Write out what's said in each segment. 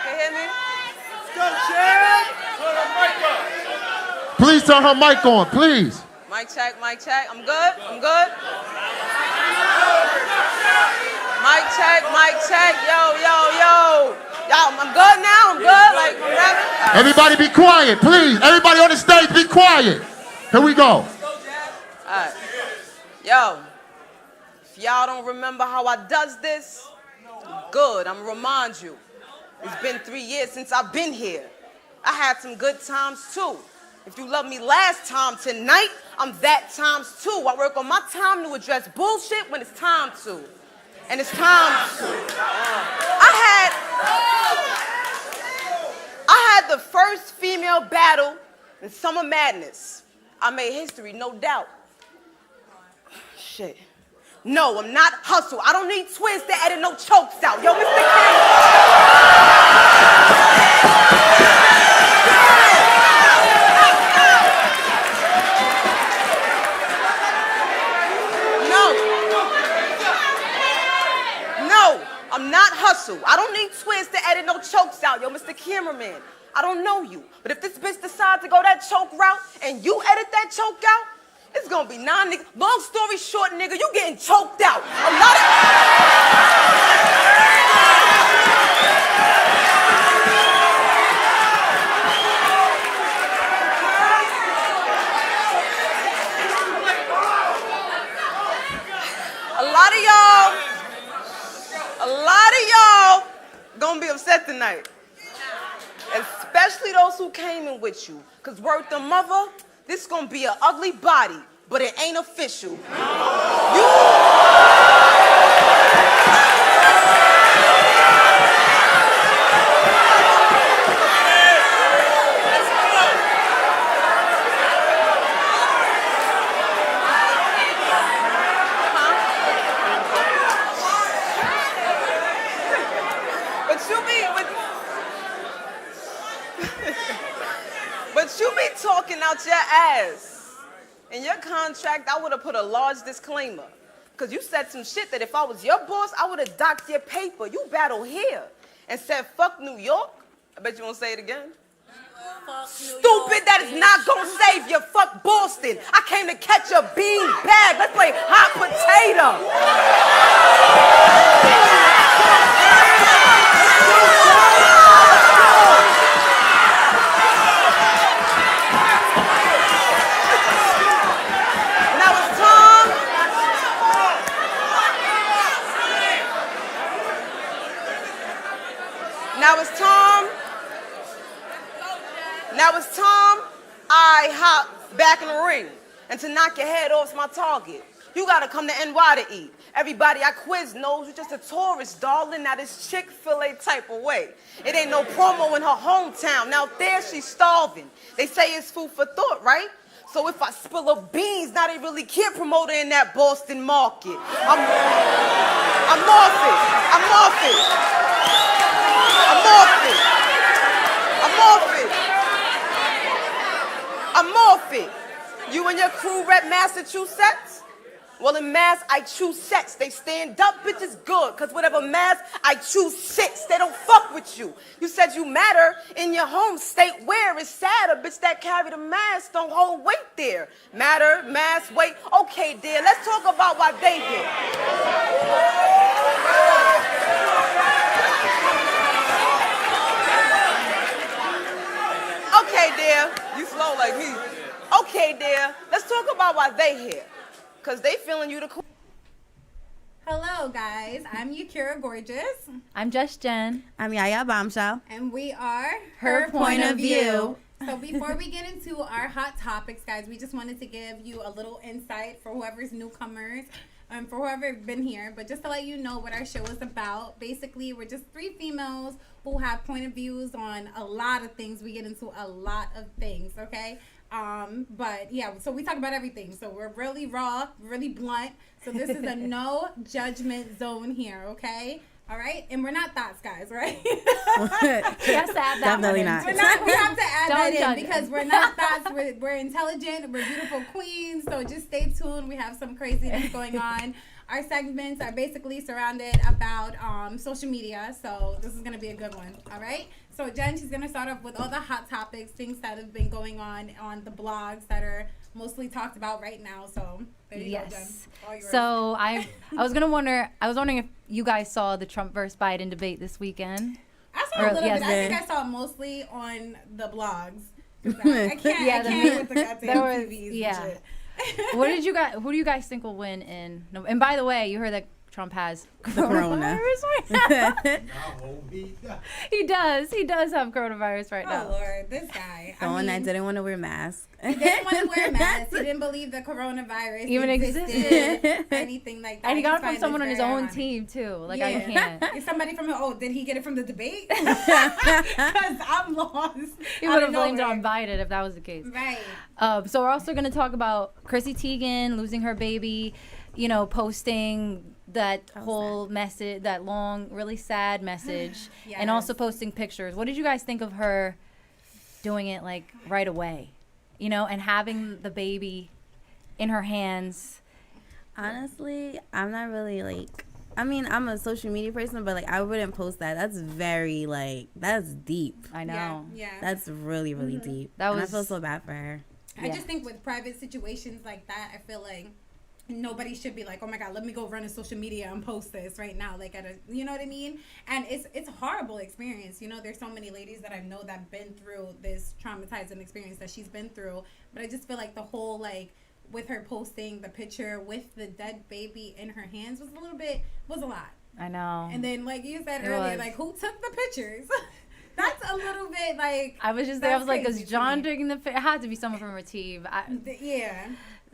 can hear me? Go, Chad! Turn her mic on. Please turn her mic on, please. Mic check, mic check. I'm good? I'm good? Mic check, mic check. Yo. Y'all, I'm good now? I'm good? Like, I'm rapping? Right. Everybody be quiet, please. Everybody on the stage, be quiet. Here we go. All right. Yo, if y'all don't remember how I does this, good, I'm gonna remind you. It's been 3 years since I've been here. I had some good times too. If you loved me last time, tonight, I'm that times two. I work on my time to address bullshit when it's time to. And it's time to. I had the first female battle in Summer Madness. I made history, no doubt. Shit. No, I'm not hustle. I don't need twins to edit no chokes out. Yo, Mr. King. No, I'm not hustle. I don't need twins to edit no chokes out. Yo, Mr. Cameraman, I don't know you, but if this bitch decides to go that choke route and you edit that choke out, it's gonna be 9 niggas. Long story short, nigga, you getting choked out. A lot of y'all gonna be upset tonight. Especially those who came in with you. Cause word to mother, this gonna be an ugly body, but it ain't official. But you be talking out your ass. In your contract, I would have put a large disclaimer. Because you said some shit that if I was your boss, I would have docked your paper. You battle here and said, fuck New York. I bet you won't say it again. Stupid, that is not gonna save you. Fuck Boston. I came to catch a bean bag. Let's play hot potato. Now it's time I hop back in the ring. And to knock your head off's my target. You gotta come to NY to eat. Everybody I quiz knows you're just a tourist, darling. Now this Chick-fil-A type of way. It ain't no promo in her hometown. Now there she's starving. They say it's food for thought, right? So if I spill her beans, now they really can't promote her in that Boston market. I'm off it. You and your crew rep Massachusetts? Well, in Mass, I choose sets. They stand up, bitches good. Cause whatever Mass, I choose six. They don't fuck with you. You said you matter in your home state where it's sad. A bitch that carry the mass don't hold weight there. Matter, mass, weight. Okay, dear, let's talk about why they here. Okay, dear. You slow like me. Okay, dear. Let's talk about why they here. Cause they feeling you the cool. Hello, guys. I'm Yakira Gorgeous. I'm Just Jen. I'm Yaya Bombshell. And we are Her Point of View. So before we get into our hot topics, guys, we just wanted to give you a little insight for whoever's newcomers and for whoever's been here. But just to let you know what our show is about, basically, we're just three females who have point of views on a lot of things. We get into a lot of things, okay? But yeah, so we talk about everything. So we're really raw, really blunt. So this is a no judgment zone here, okay? All right? And we're not thoughts, guys, right? Yes, add that Definitely one in. not. We have to add Don't that in judge because us. we're not thoughts. We're intelligent. We're beautiful queens. So just stay tuned. We have some craziness going on. our segments are basically surrounded about social media. So this is going to be a good one. All right. So Jen, she's going to start off with all the hot topics, things that have been going on the blogs that are mostly talked about right now. So there you go, Jen. All yours. So I was wondering if you guys saw the Trump versus Biden debate this weekend. I saw a little bit. I think I saw it mostly on the blogs. I can't with the goddamn TVs and shit. Who do you guys think will win and by the way, you heard that Trump has corona. He does have coronavirus right now. Oh Lord, this guy. The one that didn't want to wear masks. He didn't want to wear masks. He didn't believe the coronavirus even existed. Anything like that. And he got it from someone on his own team too. Like I can't. Somebody from did he get it from the debate? Because I'm lost. He would have blamed it on Biden if that was the case. Right. So we're also going to talk about Chrissy Teigen losing her baby, posting that whole message, that long, really sad message, yes. and also posting pictures. What did you guys think of her doing it like right away, and having the baby in her hands? Honestly, I'm not really I'm a social media person, but I wouldn't post that. That's very that's deep. I know. Yeah. That's really, really deep. I feel so bad for her. I just think with private situations like that, I feel like nobody should be like, oh my God, let me go run to social media and post this right now. You know what I mean? And it's a horrible experience. There's so many ladies that I know that have been through this traumatizing experience that she's been through. But I just feel like the whole, with her posting the picture with the dead baby in her hands was a lot. I know. And then, like you said earlier, who took the pictures? That's a little bit I was just there. I was like, is John taking the picture? It had to be someone from Retive. Yeah.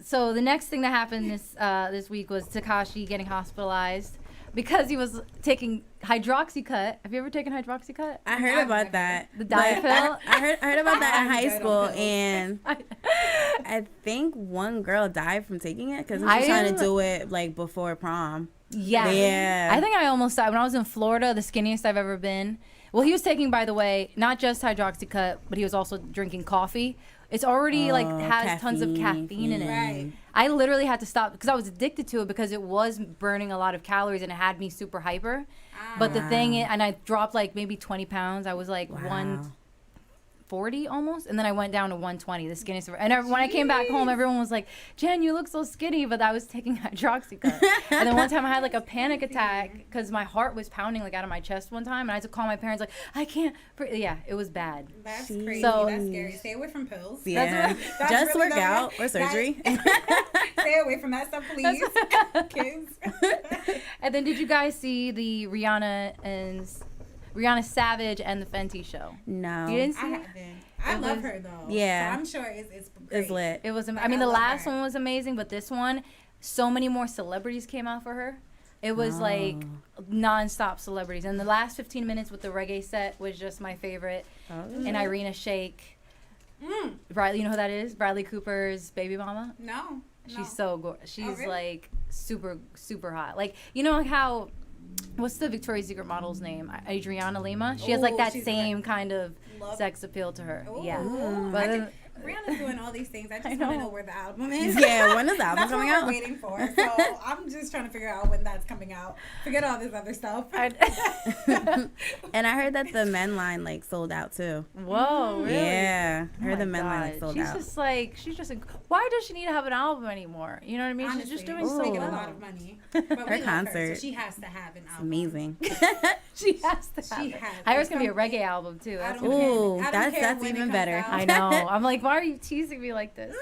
So the next thing that happened this week was Tekashi getting hospitalized because he was taking Hydroxycut. Have you ever taken Hydroxycut? I heard about that. The diet pill? I heard about that in high school, and I think one girl died from taking it because she was trying to do it before prom. Yeah. I think I almost died when I was in Florida, the skinniest I've ever been. Well, he was taking, by the way, not just Hydroxycut, but he was also drinking coffee. It's already has tons of caffeine in it. Right. I literally had to stop because I was addicted to it because it was burning a lot of calories and it had me super hyper. But the thing is, and I dropped maybe 20 pounds. I was 140 almost, and then I went down to 120, the skinniest ever. And when I came back home, everyone was like, Jen, you look so skinny, but I was taking Hydroxycut. And then one time I had a panic attack because my heart was pounding out of my chest one time, and I had to call my parents I can't breathe. Yeah, it was bad. That's crazy. So, that's scary. Stay away from pills. Yeah. Just really work out or surgery. Stay away from that stuff, please. Kids. And then did you guys see the Rihanna Savage and the Fenty show? No. You didn't see I it? haven't. I love her though. Yeah. So I'm sure it's great. It's lit. It was. I mean, the last one was amazing, but this one, so many more celebrities came out for her. It was nonstop celebrities, and the last 15 minutes with the reggae set was just my favorite. And Irina Shayk. Bradley, you know who that is? Bradley Cooper's baby mama. No. She's so gorgeous. She's really? super super hot. How. What's the Victoria's Secret model's name? Adriana Lima. She has that same kind of sex appeal to her. Ooh. Yeah. But Rihanna's doing all these things. I just want to know where the album is. Yeah, when is the album coming out? That's what we're waiting for. So I'm just trying to figure out when that's coming out. Forget all this other stuff. And I heard that the men line sold out too. Whoa, really? Yeah, I heard the men line sold out. She's just why does she need to have an album anymore? You know what I mean? Honestly, she's just doing she's so making well. a lot of money. But Her concert. so she has to have an album. Amazing. She has to have it. I heard it's gonna be a reggae album too. Ooh, that's even better. I know. I'm like, why are you teasing me like this?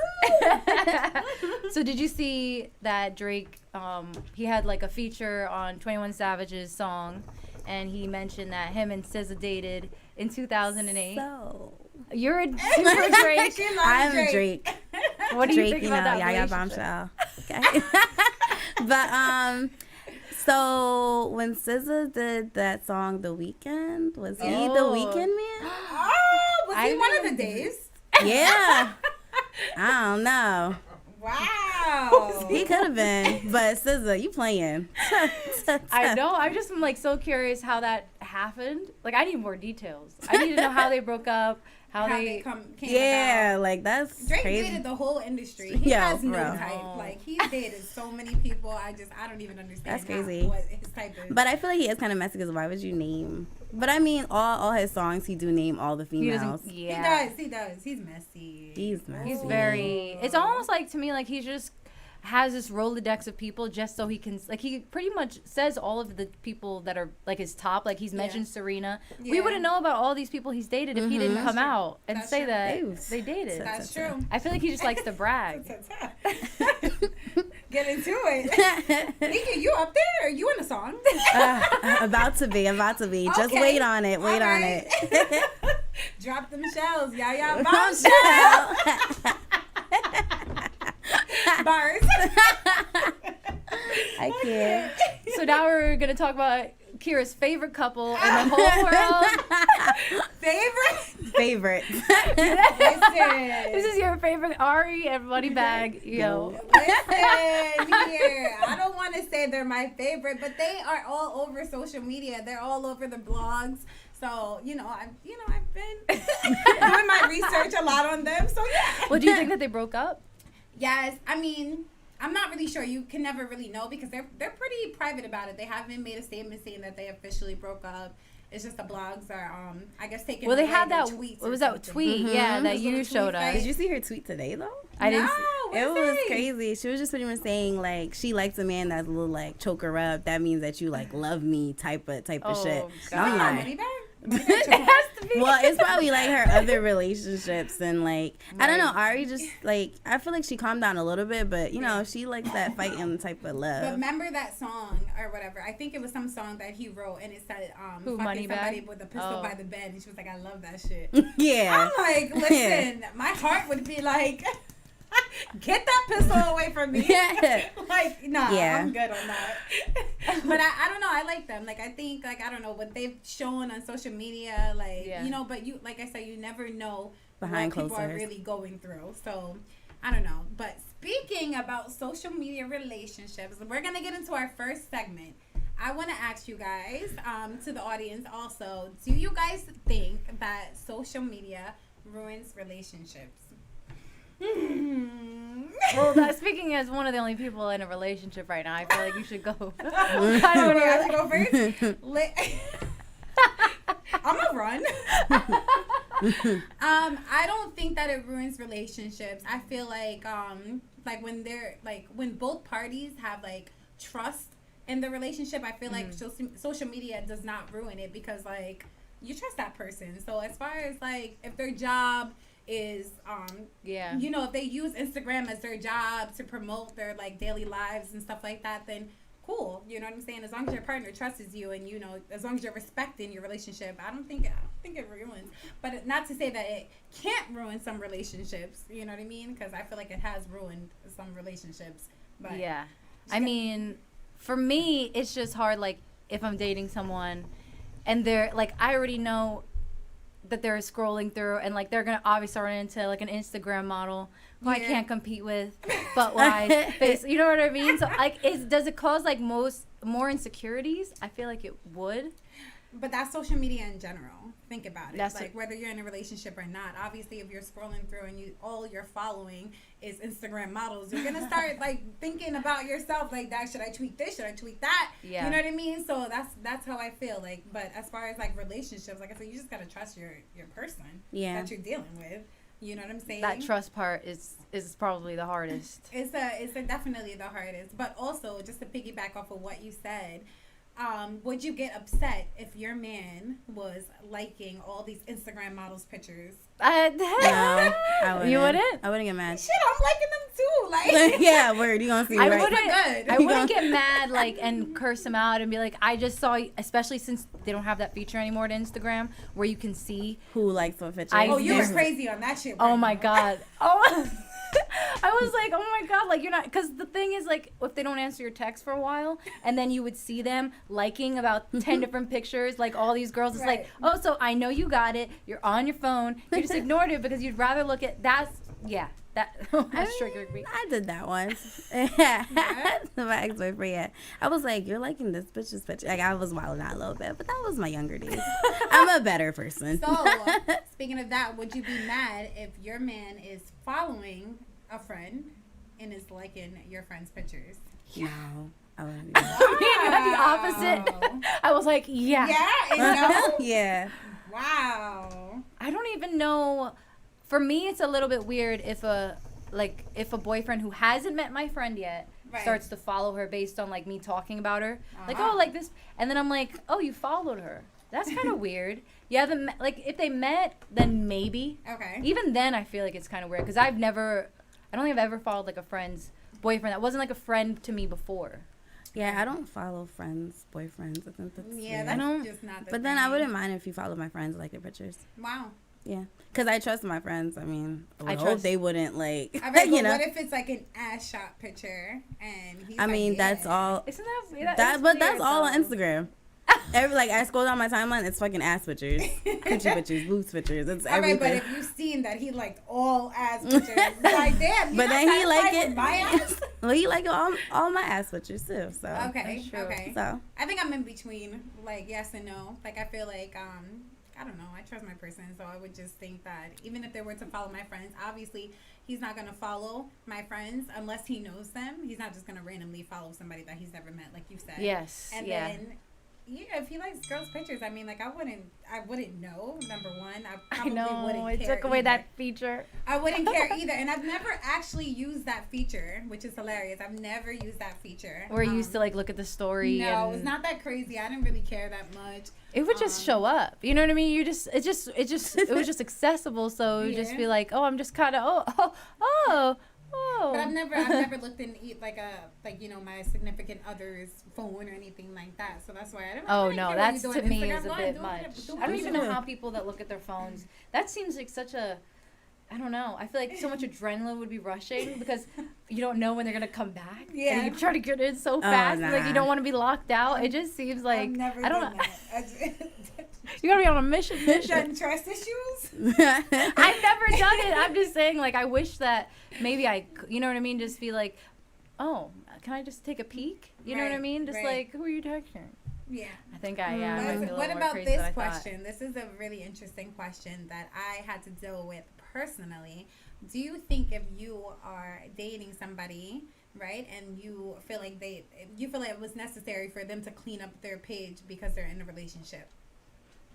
So did you see that Drake? He had a feature on 21 Savage's song, and he mentioned that him and SZA dated in 2008. So you're a super Drake. I'm a Drake. What do you think about that? Yaya Bombshell. Okay. But so when SZA did that song, The Weeknd, was he the Weeknd man? Oh, was he one of the days? Yeah. I don't know. Wow. He could have been, but SZA, you playing. I know. I just am so curious how happened. Like, I need more details. I need to know how they broke up, how they came Yeah, about. like that's Drake crazy. dated the whole industry. He Yeah, has no bro. type. Like, he's dated so many people. I don't even understand. That's crazy. What his type is. But I feel like he is kind of messy because why would you name? But I mean, all his songs, he do name all the he females. doesn't. Yeah, He does. He's messy. He's messy. he's very. It's almost like to me like he just has this Rolodex of people just so he can like he pretty much says all of the people that are like his top. Like he's mentioned Serena. We Yeah. wouldn't know about all these people he's dated if he didn't come true. out and That's say true. that Ew. they dated. That's true. I feel like he just likes to brag. Get into it. Nika, you up there? Are you in a song? About to be. Just Okay. wait on it. Wait All on right. it. Drop them shells. Yeah, bombshell. Bars. I can't. So now we're gonna talk about Kira's favorite couple in the whole world. Favorite? Listen. This is your favorite Ari and Moneybag. Yo. Listen here. I don't want to say they're my favorite, but they are all over social media. They're all over the blogs. So, I've been doing my research a lot on them. So, yeah. Well, do you think that they broke up? Yes. I mean, I'm not really sure. You can never really know because they're pretty private about it. They haven't made a statement saying that they officially broke up. It's just the blogs are, I guess, taking Well, they away had their that. tweets. What was or that something. tweet? Yeah, that Those you little showed tweet us. fights. Did you see her tweet today though? I didn't. No, It what'd was say? crazy. She was just pretty much saying like she likes a man that's a little like choke her up. That means that you like love me type of shit. Oh, And God. I'm like, Moneybag? It has to be. well, it's probably like her other relationships and like I don't know. Right. Ari just like I feel like she calmed down a little bit, but she likes that fighting type of But love. remember that song or whatever? I think it was some song that he wrote, and it said, Who, fucking Moneybag? somebody with a pistol Oh. by the bed, and she was like, "I love that shit." Yeah. I'm like, listen, my heart would be like, get that pistol away from me. Yeah. Like, nah, Yeah. I'm good on that. But I don't know. I like them. Like, I think, like, I don't know what they've shown on social media. Like, Yeah. but you, like I said, you never know Behind what people closed are doors. really going through. So, I don't know. But speaking about social media relationships, we're going to get into our first segment. I want to ask you guys, to the audience also, do you guys think that social media ruins relationships? Well, speaking as one of the only people in a relationship right now, I feel like you should go. I don't know. I have to go first. I'm gonna run. I don't think that it ruins relationships. I feel like when both parties have like trust in the relationship, I feel like social media does not ruin it because like you trust that person. So as far as like if their job is if they use Instagram as their job to promote their like daily lives and stuff like that, then cool. You know what I'm saying? As long as your partner trusts you and as long as you're respecting your relationship, I don't think it ruins. But not to say that it can't ruin some relationships, you know what I mean? Because I feel like it has ruined some relationships. But Yeah. I mean, for me, it's just hard, like, if I'm dating someone and they're, like, I already know that they're scrolling through and, like, they're going to obviously run into, like, an Instagram model who I can't compete with, butt-wise, face, you know what I mean? So, like, does it cause, like, more insecurities? I feel like it would. But that's social media in general. Think about it. That's like whether you're in a relationship or not. Obviously, if you're scrolling through and all you're following is Instagram models, you're gonna start like thinking about yourself. Like, that should I tweet this? Should I tweet that? Yeah. You know what I mean? So that's how I feel. Like, but as far as like relationships, like I said, you just gotta trust your person that you're dealing with. You know what I'm saying? That trust part is probably the hardest. It's definitely the hardest. But also, just to piggyback off of what you said. Would you get upset if your man was liking all these Instagram models' pictures? No, I wouldn't. You wouldn't? I wouldn't get mad. Shit, I'm liking them too. Like, Yeah, word. You gonna see? I right? wouldn't. I wouldn't get mad like and curse him out and be like, I just saw, especially since they don't have that feature anymore to Instagram where you can see Who likes what picture? Oh, you were crazy on that shit. Oh right my now. God. Oh. I was like, oh my God, like you're not, because the thing is like, if they don't answer your text for a while, and then you would see them liking about 10 different pictures, like all these girls, it's like, oh, so I know you got it, you're on your phone, you just ignored it because you'd rather look at, That triggered me. I did that once. My ex-boyfriend, yeah. I was like, you're liking this bitch's picture. Like, I was wilding out a little bit, but that was my younger days. I'm a better person. So, speaking of that, would you be mad if your man is following a friend and is liking your friend's pictures? No. I wouldn't do Me and you had the opposite. I was like, yeah. Yeah, no? Yeah. Wow. I don't even know. For me, it's a little bit weird if a boyfriend who hasn't met my friend yet starts to follow her based on like me talking about her. Like, oh, like this, and then I'm like, oh, you followed her. That's kind of weird. You haven't like if they met, then maybe. Okay. Even then, I feel like it's kind of weird because I don't think I've ever followed like a friend's boyfriend that wasn't like a friend to me before. Yeah, I don't follow friends' boyfriends. I think that's weird. That's just not the But thing. then I wouldn't mind if you follow my friends, like their pictures. Wow. Yeah, because I trust my friends. I mean, I trust- hope they wouldn't like. I bet, you know. what if it's like an ass shot picture and he's I mean, that's all. Isn't It's But weird, that's all on though. Instagram. I scroll down my timeline, it's fucking ass pictures, coochie pictures, boobs pictures. It's All right, everything. but if you've seen that he liked all ass pictures, like damn. But then he like it. it. My ass. Well, he like all my ass pictures too. So Okay. Okay. So I think I'm in between, like yes and no. Like I feel like I don't know. I trust my person, so I would just think that even if they were to follow my friends, obviously he's not gonna follow my friends unless he knows them. He's not just gonna randomly follow somebody that he's never met, like you said. Yes. And then, yeah, if he likes girls' pictures, I mean, like I wouldn't know. Number one, I probably wouldn't it care took away either. that feature. I wouldn't care either, and I've never actually used that feature, which is hilarious. I've never used that feature. Where you used to like look at the story. No, and it's not that crazy. I didn't really care that much. It would just show up. You know what I mean? It was just accessible. So it would just be like, oh, I'm just kind of oh. But I've never looked in my significant other's phone or anything like that. So that's why I don't. Oh no, that's to to me is a bit much. I don't even know it. how people that look at their phones. That seems like such a. I don't know. I feel like so much adrenaline would be rushing because you don't know when they're gonna come back. Yeah. And you try to get in so fast, like you nah. don't want to be locked out. It just seems like I've never I don't done know. that. You gotta be on a mission. Done trust issues? I've never done it. I'm just saying, like, I wish that maybe you know what I mean? Just be like, oh, can I just take a peek? You know what I Right, mean? Just right. like, who are you texting? Yeah. I think I might be a little What more about crazy this than I thought. question? This is a really interesting question that I had to deal with personally. Do you think if you are dating somebody, right, and you feel like it was necessary for them to clean up their page because they're in a relationship?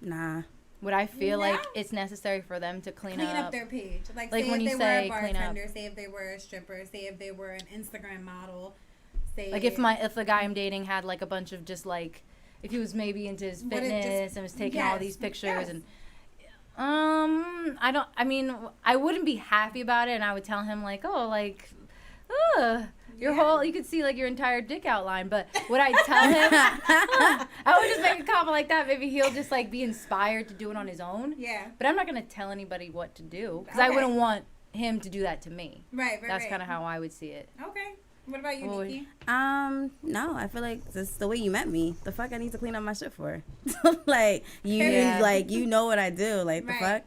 Nah. Would I feel like No. it's necessary for them to clean up their page? Like Like say when if you they say were a clean up. bartender, say if they were a stripper, say if they were an Instagram model, say Like if the guy I'm dating had like a bunch of just like, if he was maybe into his Would it fitness just- and was taking all yes, these pictures yes. and I wouldn't be happy about it, and I would tell him like, oh, like, your whole, you could see like your entire dick outline, but would I tell him? I would just make a comment like that. Maybe he'll just like be inspired to do it on his own. Yeah. But I'm not gonna tell anybody what to do because I Okay. wouldn't want him to do that to me. Right. That's kind of how I would see it. Okay. What about you, Well, Nikki? No, I feel like this is the way you met me. The fuck I need to clean up my shit for? Like Yeah. like you know what I do. Like the Right. fuck.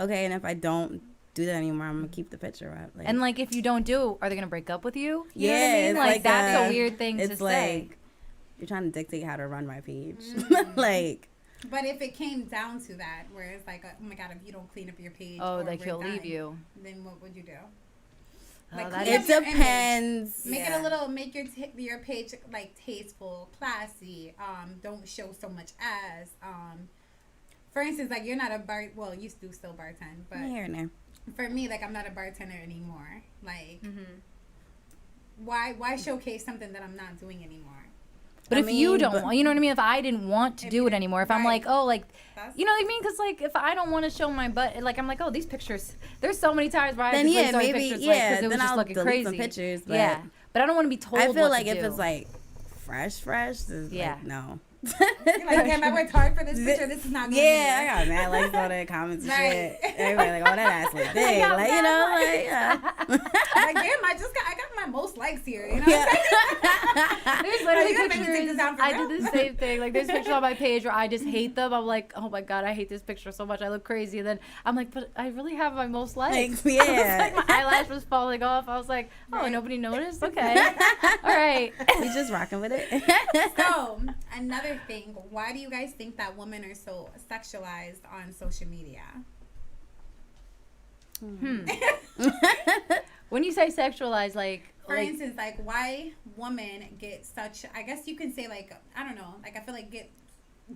Okay, and if I don't do that anymore, I'm gonna keep the picture up. Like, And like, if you don't do, are they gonna break up with you? You yeah, know what I mean? it's Like, that's a a weird thing it's to like, say. You're trying to dictate how to run my page. Mm. Like, But if it came down to that, where it's like, oh my god, if you don't clean up your page, Oh, or like we're he'll leave done, you. then what would you do? Oh, Like, that clean it up your image. depends. Make Yeah. it a little, make your page like tasteful, classy. Don't show so much ass. For instance, like you're not a well, you do still bartend, but Here and there. for me, like I'm not a bartender anymore. Like, why showcase something that I'm not doing anymore? But I if you mean, don't, but- want, you know what I mean? If I didn't want to If do you it didn't- anymore, if I'm right. like, oh, like, That's- you know what I mean? Because like, if I don't want to show my butt, like, I'm like, oh, these pictures. There's so many times where I Then just yeah, delete maybe pictures, like, 'cause yeah. it was Then just I'll looking delete crazy. some pictures. But Yeah, but I don't want to be told. I feel what like to if do. it's like fresh, Yeah. like no. You're like, damn, I worked hard for this picture. This is not good. Yeah, I got mad likes on the comments and Right. shit. Everybody like, oh, that ass look big. Like, you know, like, yeah. Like, damn, I got my most likes here. You know Yeah. There's you literally gotta make me take this down for I real. did the same thing. Like there's pictures on my page where I just hate them. I'm like, oh my god, I hate this picture so much. I look crazy. And then I'm like, but I really have my most likes. Like, yeah. Like my eyelash was falling off. I was like, oh, nobody noticed. Okay, all right. We just rocking with it. So, another thing, why do you guys think that women are so sexualized on social media? When you say sexualized, like, For instance, like, why women get such, I guess you can say, like, I don't know, like, I feel like get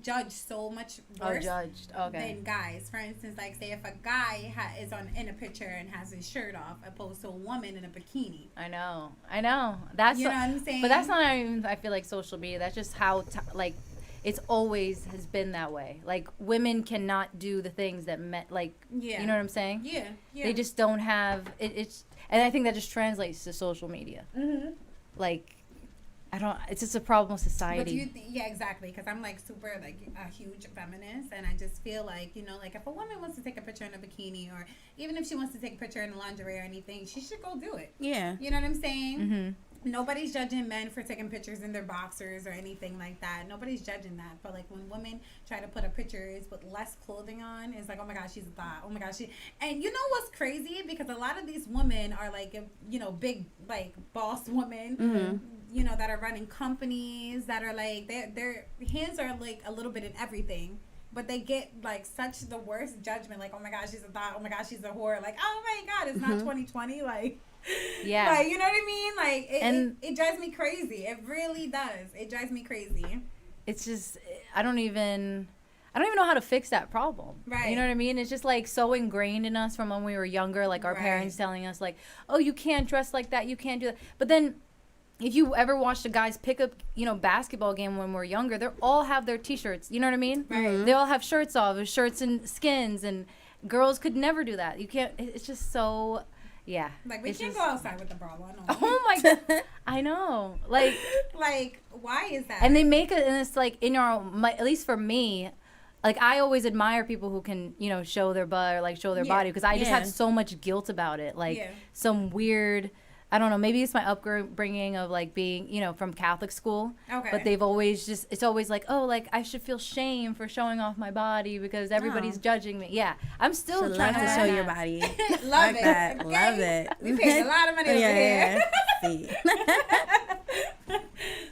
judged so much worse judged. Okay. than guys. For instance, like, say if a guy is in a picture and has his shirt off opposed to a woman in a bikini. I know. That's You know what I'm saying? But that's not even. I feel like social media. That's just how like. It's always has been that way. Like women cannot do the things that men like. Yeah. You know what I'm saying? Yeah. They just don't have it. It's and I think that just translates to social media. Mm-hmm. Like, I don't. It's just a problem with society. But do you yeah, exactly. Because I'm like super like a huge feminist, and I just feel like, you know, like if a woman wants to take a picture in a bikini, or even if she wants to take a picture in lingerie or anything, she should go do it. Yeah. You know what I'm saying? Mm-hmm. Nobody's judging men for taking pictures in their boxers or anything like that. Nobody's judging that. But like when women try to put up pictures with less clothing on, it's like, oh my gosh, she's a thought. Oh my gosh, and you know what's crazy? Because a lot of these women are like, you know, big like boss women. Mm-hmm. You know, that are running companies, that are like their hands are like a little bit in everything. But they get like such the worst judgment, like, oh my gosh, she's a thought, oh my gosh, she's a whore, like, oh my god, it's not 2020, like, Yeah. like, you know what I mean? Like it drives me crazy. It really does. It drives me crazy. It's just I don't even know how to fix that problem. Right. You know what I mean? It's just like so ingrained in us from when we were younger, like our Right. parents telling us like, oh, you can't dress like that, you can't do that. But then if you ever watched the guys pick up, you know, basketball game when we're younger, they all have their t-shirts. You know what I mean? Right. They all have shirts off, shirts and skins, and girls could never do that. You can't. It's just so, yeah. Like we It's can't just- go outside with the bra on. Oh my god, I know. Like, Like, why is that? and they make it, and it's like in our, at least for me. Like, I always admire people who can, you know, show their butt or, like, show their Yeah. body. Because I just Yeah. have so much guilt about it. Like, Yeah. some weird, I don't know, maybe it's my upbringing of, like, being, you know, from Catholic school. Okay. But they've always just, it's always like, oh, like, I should feel shame for showing off my body because everybody's Oh. judging me. Yeah. I'm still Should trying love to to show learn your that. body. Love Like it. that. Okay? Love it. We paid a lot of money over here. See.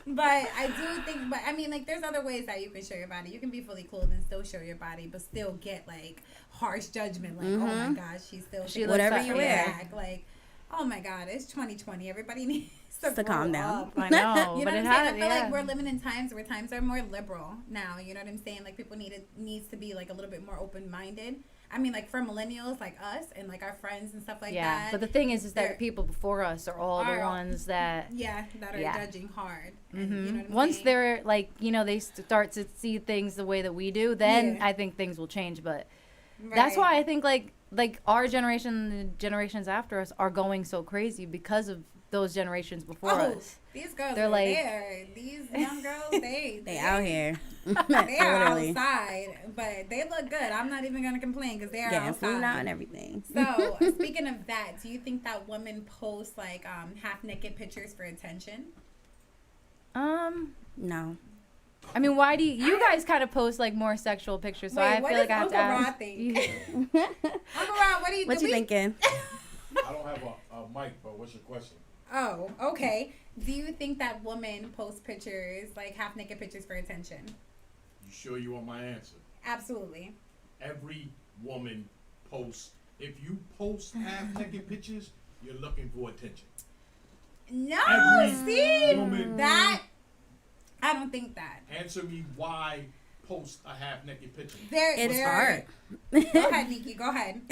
But I do think, but I mean, like, there's other ways that you can show your body. You can be fully clothed and still show your body, but still get like harsh judgment. Like, oh my gosh, she's still She taking looks Whatever like- you yeah. wear. Like, oh my god, it's 2020. Everybody needs to To calm grow down. up. I know. You know but what it I'm saying? has, I feel yeah. like we're living in times where times are more liberal now. You know what I'm saying? Like people needs to be like a little bit more open minded. I mean, like for millennials like us and like our friends and stuff like yeah. that. But the thing is that they're- the people before us are all the Are all- ones that. that are Yeah. judging hard. And, you know what I'm Once saying? they're like, you know, they start to see things the way that we do, then Yeah. I think things will change. But that's why I think like our generation, the generations after us are going so crazy because of those generations before us. These girls, They're are like- there. These young girls, They out here. They are Literally. outside, but they look good. I'm not even gonna complain because they are Getting food out and outside. everything. So speaking of that, do you think that women post like half naked pictures for attention? No. I mean, why do you guys kind of post like more sexual pictures? So Wait, I what feel does like I have to Uncle Rod ask. think? Uncle Rod, what do you What you thinking? I don't have a mic, but what's your question? Oh, okay. Do you think that women post pictures like half naked pictures for attention? You sure you want my answer? Absolutely. Every woman posts. If you post half naked pictures, you're looking for attention. No, Every see woman. that. I don't think that. Answer me why post a half naked picture. It's art. Go ahead, Nikki. Go ahead.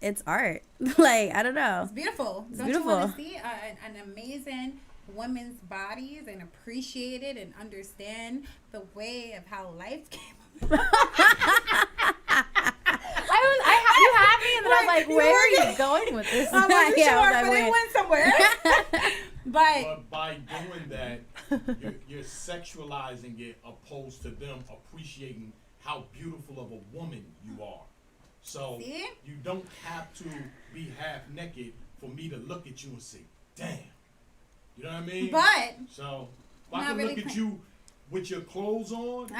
It's art. Like, I don't know. It's beautiful. It's Don't beautiful. you want to see an amazing women's bodies and appreciate it and understand the way of how life came about? You had me, and then I was like, where are you going with this? I wasn't Yeah, I was sure, like, but it wait. went somewhere. But by doing that, you're sexualizing it opposed to them appreciating how beautiful of a woman you are. So See? you don't have to be half naked for me to look at you and say, damn. You know what I mean? But so if I not can really look at you with your clothes on,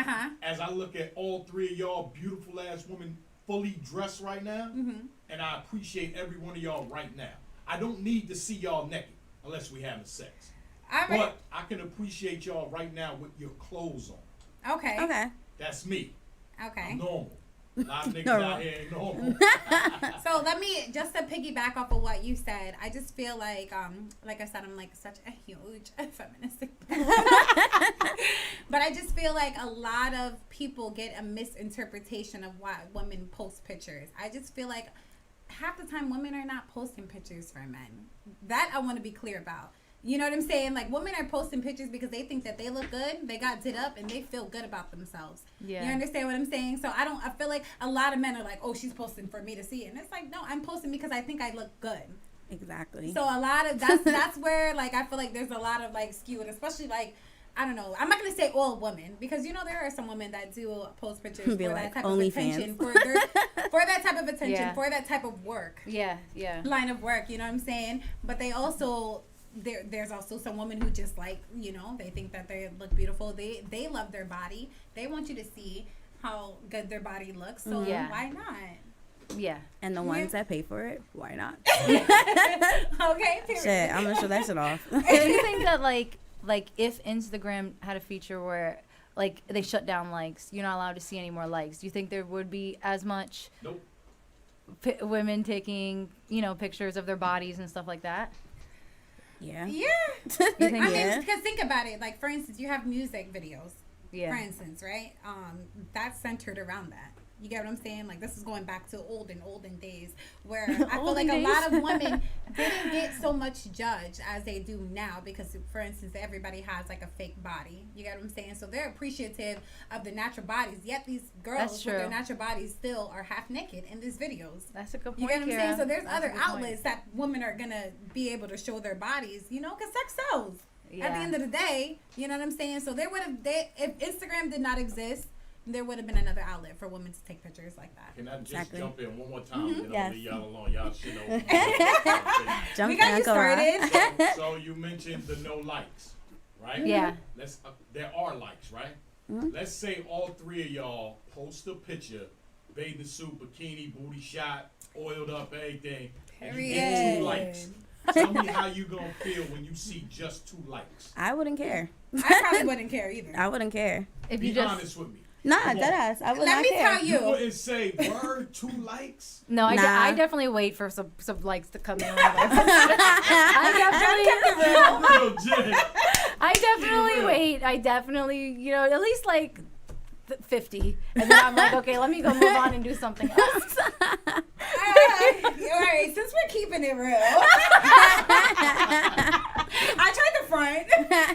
as I look at all three of y'all beautiful ass women fully dressed right now, and I appreciate every one of y'all right now. I don't need to see y'all naked unless we having sex. But I can appreciate y'all right now with your clothes on. Okay. That's me. Okay. I'm normal. A lot of niggas out here ain't normal. So let me, just to piggyback off of what you said, I just feel like I said, I'm like such a huge feministic but I just feel like a lot of people get a misinterpretation of why women post pictures. I just feel like half the time women are not posting pictures for men. That I want to be clear about. You know what I'm saying? Like, women are posting pictures because they think that they look good, they got did up, and they feel good about themselves. Yeah. You understand what I'm saying? So I feel like a lot of men are like, oh, she's posting for me to see. And it's like, no, I'm posting because I think I look good. Exactly. So a lot of, that's where, like, I feel like there's a lot of, like, skewed, especially, like, I don't know. I'm not going to say all women because, you know, there are some women that do post pictures for that type of attention. For that type of attention, for that type of work. Yeah. Line of work, you know what I'm saying? But they also... There's also some women who just like, you know, they think that they look beautiful. They love their body. They want you to see how good their body looks. So why not? Yeah. And the ones that pay for it, why not? Okay. Period. Shit, I'm gonna show that shit off. Do you think that like if Instagram had a feature where like they shut down likes, you're not allowed to see any more likes? Do you think there would be as much women taking, you know, pictures of their bodies and stuff like that? Yeah. I mean, because think about it. Like, for instance, you have music videos. Yeah. For instance, right? That's centered around that. You get what I'm saying? Like, this is going back to olden days where I feel like a lot of women didn't get so much judged as they do now because, for instance, everybody has like a fake body. You get what I'm saying? So they're appreciative of the natural bodies. Yet these girls with their natural bodies still are half naked in these videos. That's a good point. You get what I'm saying? So there's That's other outlets that women are gonna be able to show their bodies. You know, because sex sells. Yeah. At the end of the day, you know what I'm saying? So there would have, if Instagram did not exist, there would have been another outlet for women to take pictures like that. Can I just jump in one more time? Then I'll leave y'all alone. Y'all shit over. We got you started. So you mentioned the no likes, right? Yeah. There are likes, right? Let's say all three of y'all post a picture, bathing suit, bikini, booty shot, oiled up, everything, and you get 2 likes. Tell me how you gonna feel when you see just 2 likes. I wouldn't care. I probably wouldn't care either. I wouldn't care. If Be you just honest with me. Nah, deadass. I would Let not me care. tell You you. wouldn't say word 2 likes. No, I definitely wait for some likes to come in. I definitely wait. I definitely, you know, at least like 50, and then I'm like, okay, let me go move on and do something else. All right, since we're keeping it real, I tried to front.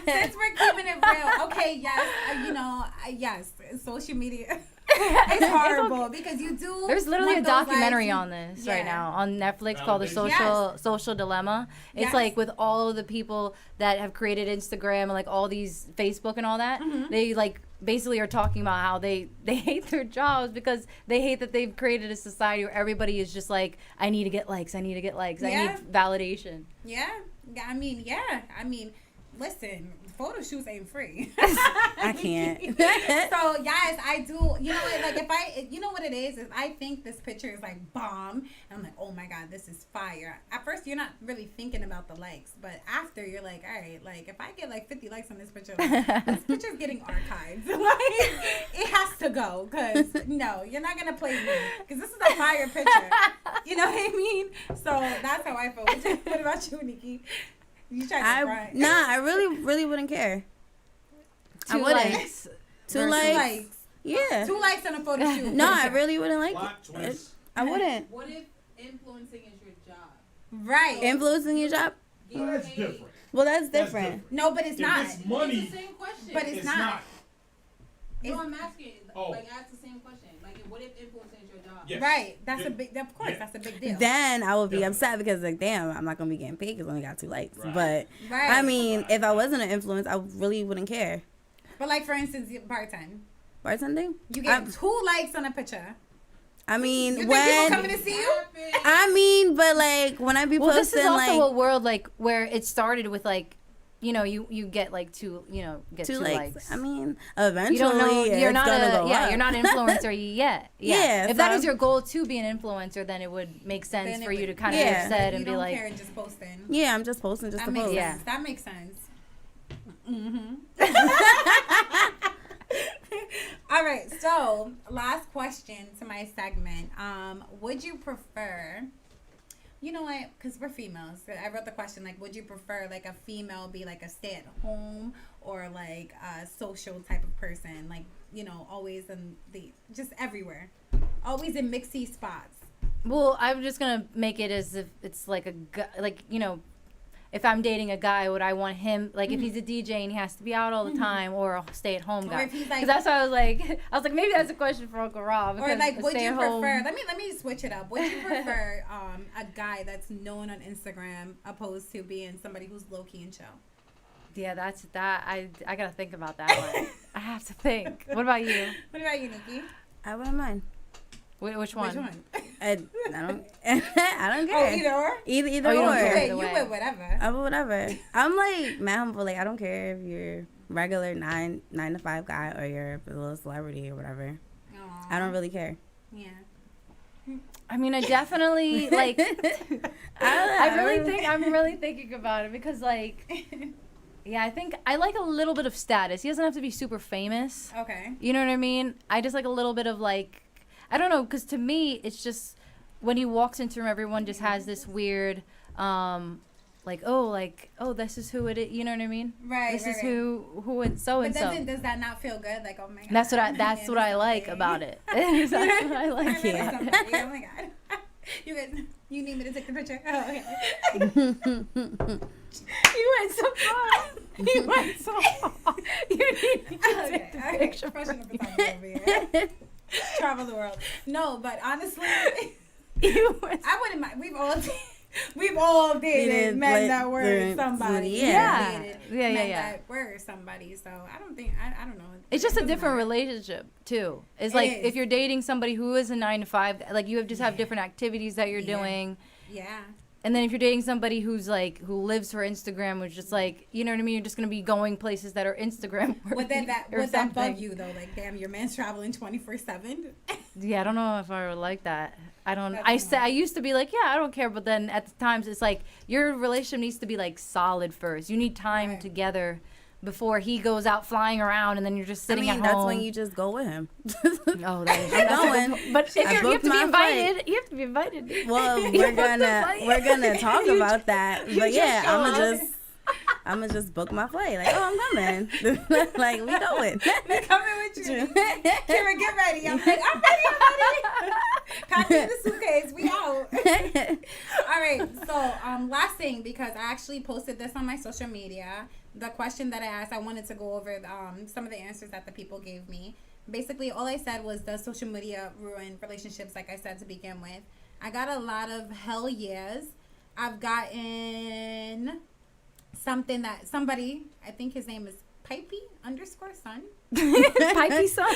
Since we're keeping it real, okay, yes, you know, yes, social media. It's horrible because you do. There's literally a documentary on this right now on Netflix called The Social Dilemma. It's like with all of the people that have created Instagram and like all these Facebook and all that, they like basically are talking about how they hate their jobs because they hate that they've created a society where everybody is just like, I need to get likes, I need to get likes, I need validation. I mean, listen, photo shoots ain't free. I can't. So guys, I do. You know what? Like you know what it is I think this picture is like bomb, and I'm like, oh my god, this is fire. At first, you're not really thinking about the likes, but after you're like, all right, like if I get like 50 likes on this picture, like, this picture's getting archived. Like it has to go, cause no, you're not gonna play me, cause this is a fire picture. You know what I mean? So that's how I feel. What about you, Nikki? You try to cry. Nah, I really wouldn't care. 2 likes. 2 likes. Yeah. 2 likes on a photo shoot. No, I really wouldn't like Plot it. twist. I wouldn't. What if influencing is your job? Right. Influencing your job? Well, that's different. Well, that's different. No, but it's not. If it's money, It's the same question. But it's not. No, I'm asking. Oh. Like, ask the same question. Like, What if influencing is your job? Yes. Right. That's Yeah. a big. Of course, Yeah. that's a big deal. Then I would be Definitely. upset because like, damn, I'm not gonna be getting paid because I only got 2 likes. Right. But Right. I mean, if I wasn't an influence, I really wouldn't care. But like for instance, bartend. Bartending? You get 2 likes on a picture. I mean, You think people coming to see you? I mean, but like when I be Well, posting, this is also like a world like where it started with like, you know, you get like 2, you know, get 2 likes. I mean, eventually You don't know. You're it's not gonna a go up. you're not an influencer yet. Yeah, If that so- is your goal to be an influencer, then it would make sense Then it for you to would- kind of Yeah. get upset You and be don't like, care and just posting. Yeah, I'm just posting just That to makes post. sense. That makes sense. All right, so last question to my segment. Would you prefer, you know what, because we're females, I wrote the question, like, would you prefer, like, a female be, like, a stay-at-home or, like, a social type of person? Like, you know, always in just everywhere. Always in mixy spots. well, I'm just gonna make it as if it's like a guy, like, you know, if I'm dating a guy, would I want him, like, if he's a DJ and he has to be out all the time, or a stay-at-home Or guy? if he's, Because like- that's why I was like, maybe that's a question for Uncle Rob. Or because like, a would you stay-at-home- prefer? Let me switch it up. Would you prefer a guy that's known on Instagram opposed to being somebody who's low key and chill? Yeah, that's that. I gotta think about that one. I have to think. What about you? What about you, Nikki? I wouldn't mind. Which one? Which one? I don't. I don't Oh, care. either or. Either Oh, you don't or. care. You Either way. would whatever. I would whatever. I'm like mad humble. Like I don't care if you're regular 9 to 5 guy or you're a little celebrity or whatever. Aw. I don't really care. Yeah. I mean, I definitely like. I'm really thinking about it because, like, yeah, I think I like a little bit of status. He doesn't have to be super famous. Okay. You know what I mean? I just like a little bit of like, I don't know, because to me, it's just when he walks into a room, everyone just has this weird, like, oh, this is who it is. You know what I mean? Right. This right, is right. who it's so But and so. does that not feel good? Like, oh my god. That's what I. I'm That's dating what I like somebody. about it. That's what I like. I'm dating Yeah. somebody. Oh my god. You need me to take the picture? Oh, okay. You went so far. You went so far. You need me to take the Okay. picture. Freshen up the time over here. Travel the world. No, but honestly, You went I wouldn't mind. We've all dated men like, that were somebody. yeah. Dated Yeah, men yeah. that were somebody. So I don't think I don't know. It's just a doesn't different matter. relationship too. It's It like is. if you're dating somebody who is a 9 to 5, like you have just have Yeah. different activities that you're Yeah. doing. Yeah. And then if you're dating somebody who's like who lives for Instagram, which is like, you know what I mean, you're just gonna be going places that are Instagram Would worthy that or would that bug something. you though? Like, damn, your man's traveling 24/7. Yeah, I don't know if I would like that. I don't. That's I used to be like, yeah, I don't care, but then at the times it's like your relationship needs to be like solid first. You need time Right. together before he goes out flying around, and then you're just sitting at that's home. when you just go with him. Oh, that is. I'm that's a good going. point. But if I you have booked to be my invited. You have to be invited. Well, You we're have to gonna invite- talk You about that. you But just yeah, show I'm gonna just book my flight. Like, oh, I'm coming. Like, we going. They're coming with you. Kira, get ready. I'm like, I'm ready. Packing the suitcase. We out. All right. So, last thing, because I actually posted this on my social media. The question that I asked, I wanted to go over some of the answers that the people gave me. Basically, all I said was, does social media ruin relationships, like I said to begin with? I got a lot of hell yes. I've gotten something that somebody, I think his name is Pipey_son. Pipey son.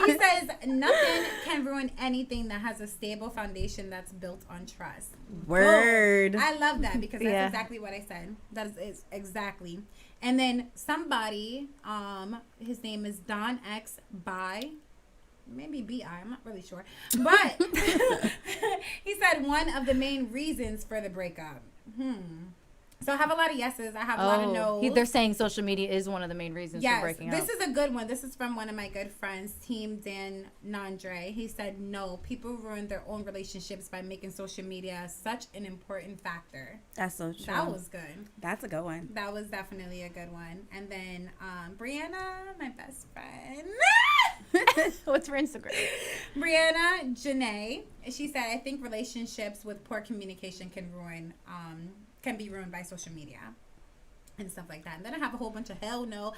He says nothing can ruin anything that has a stable foundation that's built on trust. Word. I love that because that's Yeah. exactly what I said. That is exactly. And then somebody, his name is Don X by, maybe B.I., I'm not really sure. But he said one of the main reasons for the breakup. So I have a lot of yeses. I have a lot of no's. They're saying social media is one of the main reasons for breaking up. This is a good one. This is from one of my good friends, Team Dan Nandre. He said, no, people ruin their own relationships by making social media such an important factor. That's so true. That was good. That's a good one. That was definitely a good one. And then Brianna, my best friend. What's for Instagram? Brianna Janae, she said, I think relationships with poor communication can be ruined by social media and stuff like that. And then I have a whole bunch of hell no.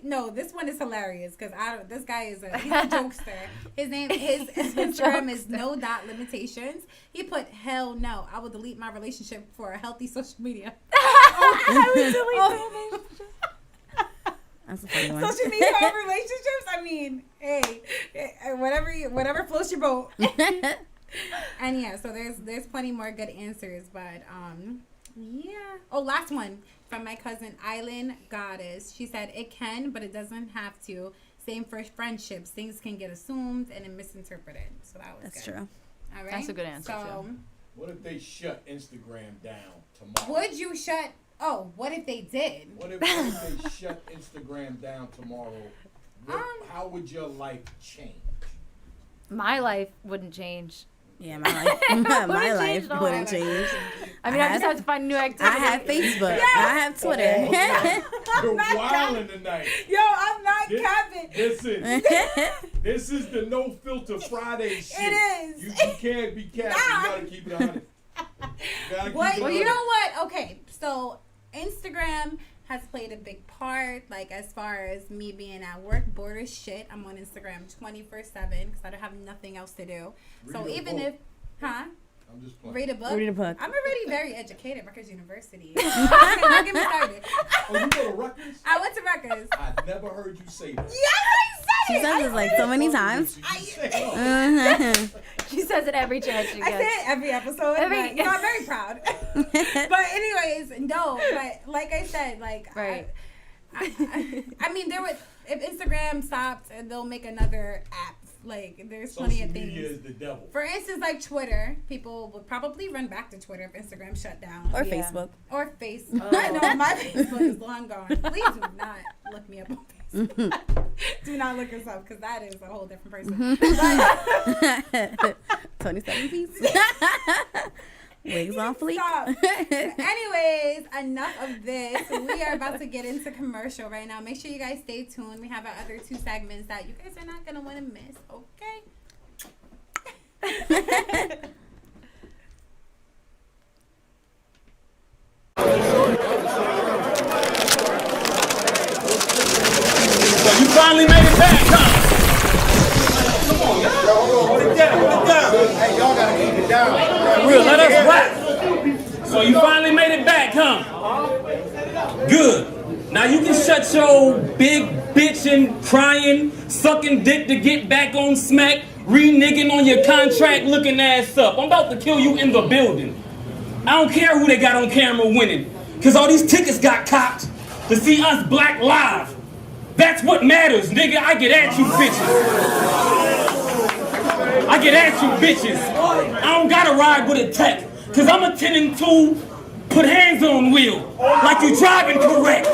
No, this one is hilarious because this guy he's a jokester. His Instagram is no.limitations. He put, hell no, I will delete my relationship for a healthy social media. I would delete my relationship. That's a funny one. Social media over relationships. I mean, hey, whatever floats your boat. And yeah, so there's plenty more good answers, but yeah. Oh, last one from my cousin Island Goddess. She said it can, but it doesn't have to. Same for friendships. Things can get assumed and misinterpreted. So that was That's good. true. All right. That's a good answer, So, too. What if they shut Instagram down tomorrow? would you shut? Oh, what if they did? What if they shut Instagram down tomorrow? How would your life change? My life wouldn't change. Yeah, my life, my life change, no. wouldn't change. I mean, I just have to find new activity. I have Facebook. I have Twitter. You're wilding tonight. Yo, I'm not capping. This is the no filter Friday shit. It is. You can't be capping. You gotta keep it 100. Well, you know what? Okay, so Instagram has played a big part, like as far as me being at work, bored as shit. I'm on Instagram 24/7 because I don't have nothing else to do. So even if, I'm just playing. read a book. Read a book. I'm already very educated. Rutgers University. Don't get me started. Oh, you go to Rutgers? I went to Rutgers. I never heard you say that. Yes, I said She it. says it like so many times. She says it every chance she I say gets. it every episode. But, you know, I'm very proud. But anyways, no. But like I said, like Right. I mean, if Instagram stopped, they'll make another app. Like there's plenty of things. Social media is the devil. For instance, like Twitter, people would probably run back to Twitter if Instagram shut down. Or Yeah. Facebook. Or Facebook. No, my Facebook is long gone. Please do not look me up on Facebook. Do not look us up because that is a whole different person. But, 27 pieces. Wigs on fleek. stop. Anyways, enough of this. We are about to get into commercial right now. Make sure you guys stay tuned. We have our other 2 segments that you guys are not going to want to miss. Okay? So you finally made it back, huh? Come on, y'all. Hold it down, hold it down. Hey, y'all gotta keep it down. Real, let us rap. So you finally made it back, huh? Good. Now you can shut your big bitchin', crying, sucking dick to get back on smack, reneging on your contract looking ass up. I'm about to kill you in the building. I don't care who they got on camera winning, cause all these tickets got copped to see us black live. That's what matters, nigga. I get at you bitches. I get at you bitches. I don't gotta ride with a tech, cause I'm a 10 and 2, put hands on wheel, like you driving correct.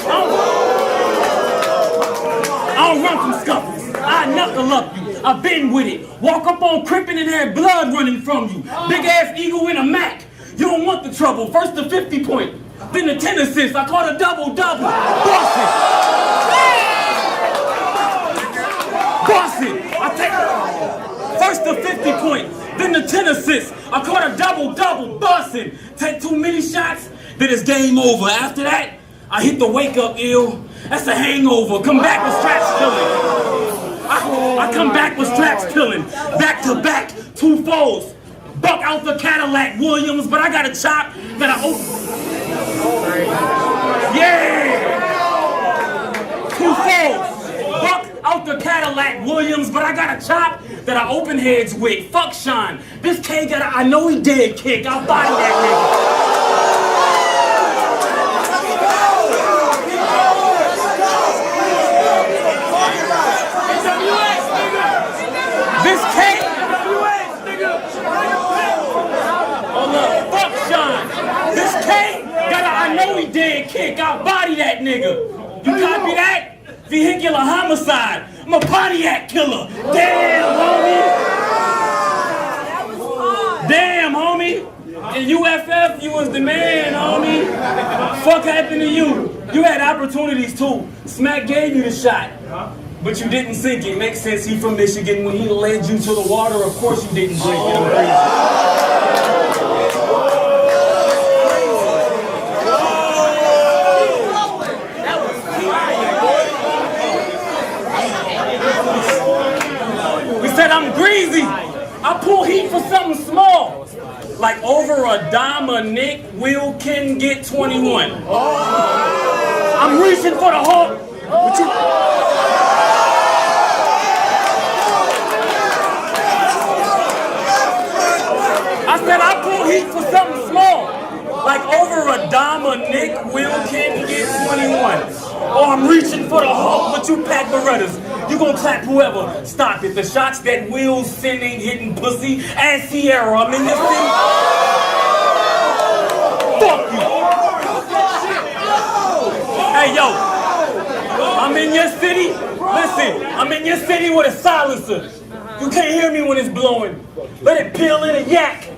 I don't run from scuffles. I knuckle up you. I've been with it. Walk up on crippin' and have blood running from you. Big ass eagle in a Mac. You don't want the trouble. First the 50 point, then the 10 assists. I caught a double-double. Boss it. I take first the 50 point, then the 10 assists. I caught a double-double. Bussin'. Take too many shots, then it's game over. After that, I hit the wake-up ill. That's a hangover. Come back with straps killing. I come back with straps killing. Back to back, 2 foes. Buck out the Cadillac Williams, but I got a chop that I open. Yeah! 2 foes. Buck out the Cadillac Williams, but I got a chop that I open heads with. Fuck Sean. This K got a I know he dead kick. I'll body that nigga. This K. Hold up, fuck Sean. This K got a I know he dead kick. I'll body that nigga. You copy that? Vehicular homicide. I'm a Pontiac killer. Damn, homie. Damn, homie. In UFF, you was the man, homie. Fuck happened to you? You had opportunities too. Smack gave you the shot. But you didn't sink it. Makes sense, he from Michigan. When he led you to the water, of course you didn't drink it. I'm crazy. over a Dominic Will can get 21. I'm reaching for the Hulk, but you... I said I pull heat for something small. Like over a Dominic Will can get 21. Or I'm reaching for the Hulk, but you pack Berettas. You gonna clap whoever. Stop it. The shots that Will's sending, hitting pussy, and Sierra. I'm in this city. Fuck you. Hey, yo. I'm in your city. Listen, I'm in your city with a silencer. You can't hear me when it's blowing. Let it peel in a yak.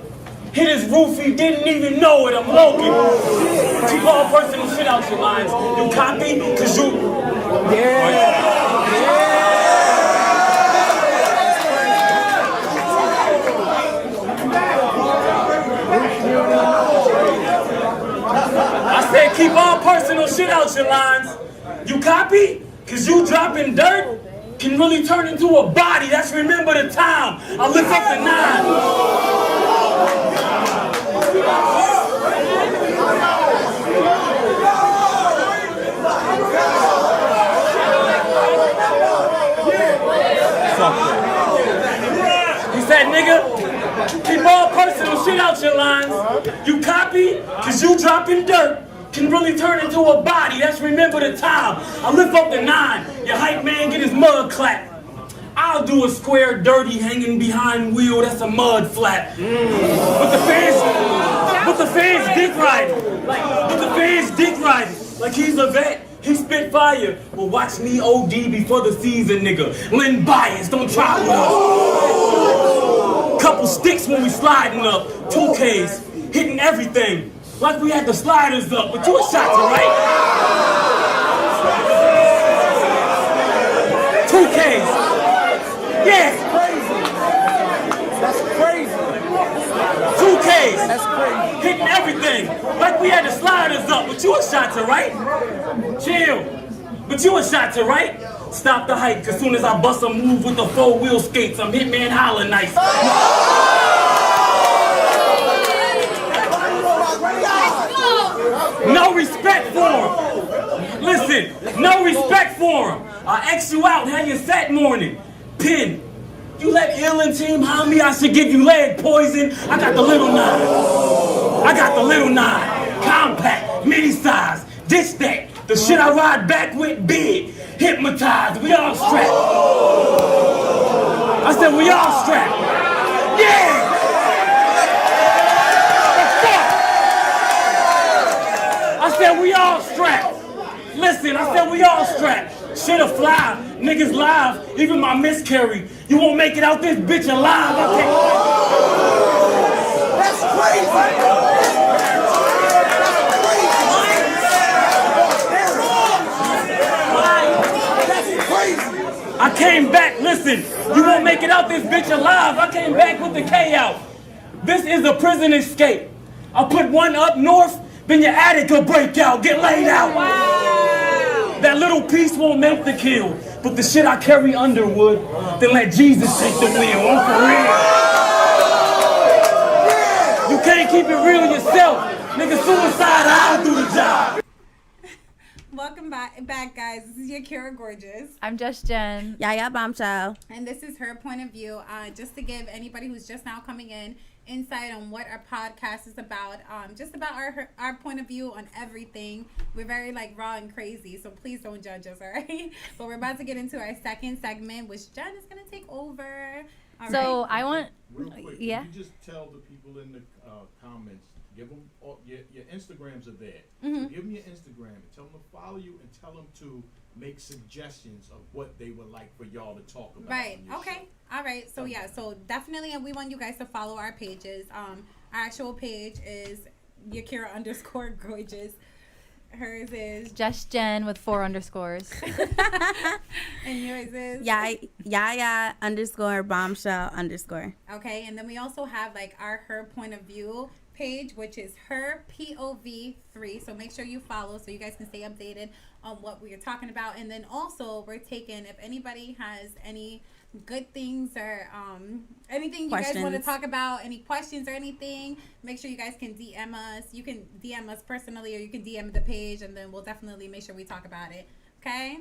Hit his roof, he didn't even know it. I'm Logan. Keep all personal shit out your lines. You copy? Cause you... I said keep all personal shit out your lines. You copy? Cause you dropping dirt can really turn into a body. That's remember the time. I lift up the 9. He said, nigga, keep all personal shit out your lines. You copy? Cause you dropping dirt can really turn into a body. That's remember the time. I lift up the 9. Your hype man get his mug clapped. I'll do a square dirty hanging behind wheel. That's a mud flap. But the fans dick riding. Like he's a vet. He spit fire. Well, watch me OD before the season, nigga. Lend bias, don't try with us. Couple sticks when we sliding up. 2Ks, hitting everything. Like we had the sliders up, but you a shot to right. 2Ks. Yeah. That's crazy. 2Ks. That's crazy. Hitting everything. Like we had the sliders up, but you a shot to right. Chill. But you a shot to right. Stop the hype, cause soon as I bust a move with the 4-wheel skates, I'm Hitman Holla nice. No respect for him. Listen, no respect for him. I X you out, had your set morning. Pin. You let Ill and Team hound me, I should give you leg poison. I got the little 9. Compact, mini size, ditch that. The shit I ride back with big. Hypnotized, we all strapped. I said we all strapped. Yeah! I said we all strapped. Listen, I said we all strapped. Shit'll fly, niggas live, even my miscarry. You won't make it out this bitch alive. I can't. That's crazy. I came back, listen, you won't make it out this bitch alive. I came back with the K out. This is a prison escape. I'll put one up north, then your attic will break out, get laid out. Wow. That little piece won't make the kill, but the shit I carry underwood, then let Jesus take the wheel. I'm for real. You can't keep it real yourself. Nigga, suicide, I'll do the job. Welcome back, guys. This is Yakira Gorgeous. I'm Just Jen. Yaya Bombshell. And this is her point of view. Just to give anybody who's just now coming in insight on what our podcast is about. Just about our point of view on everything. We're very raw and crazy, so please don't judge us, all right? But we're about to get into our second segment, which Jen is going to take over. All so right. I want... Real quick, yeah. Can you just tell the people in the comments, give them your Instagrams are there. Mm-hmm. So give them your Instagram and tell them to follow you and tell them to make suggestions of what they would like for y'all to talk about. Right. On your Okay. show. All right. So yeah. So definitely, we want you guys to follow our pages. Our actual page is Yakira_gorgeous. Hers is Just Jen with 4 underscores. and yours is Yaya_bombshell_. Okay. And then we also have her point of view page, which is her POV3. So make sure you follow so you guys can stay updated on what we are talking about. And then also we're taking, if anybody has any good things or anything you guys want to Questions. talk about, any questions or anything, make sure you guys can DM us. You can DM us personally or you can DM the page, and then we'll definitely make sure we talk about it. Okay?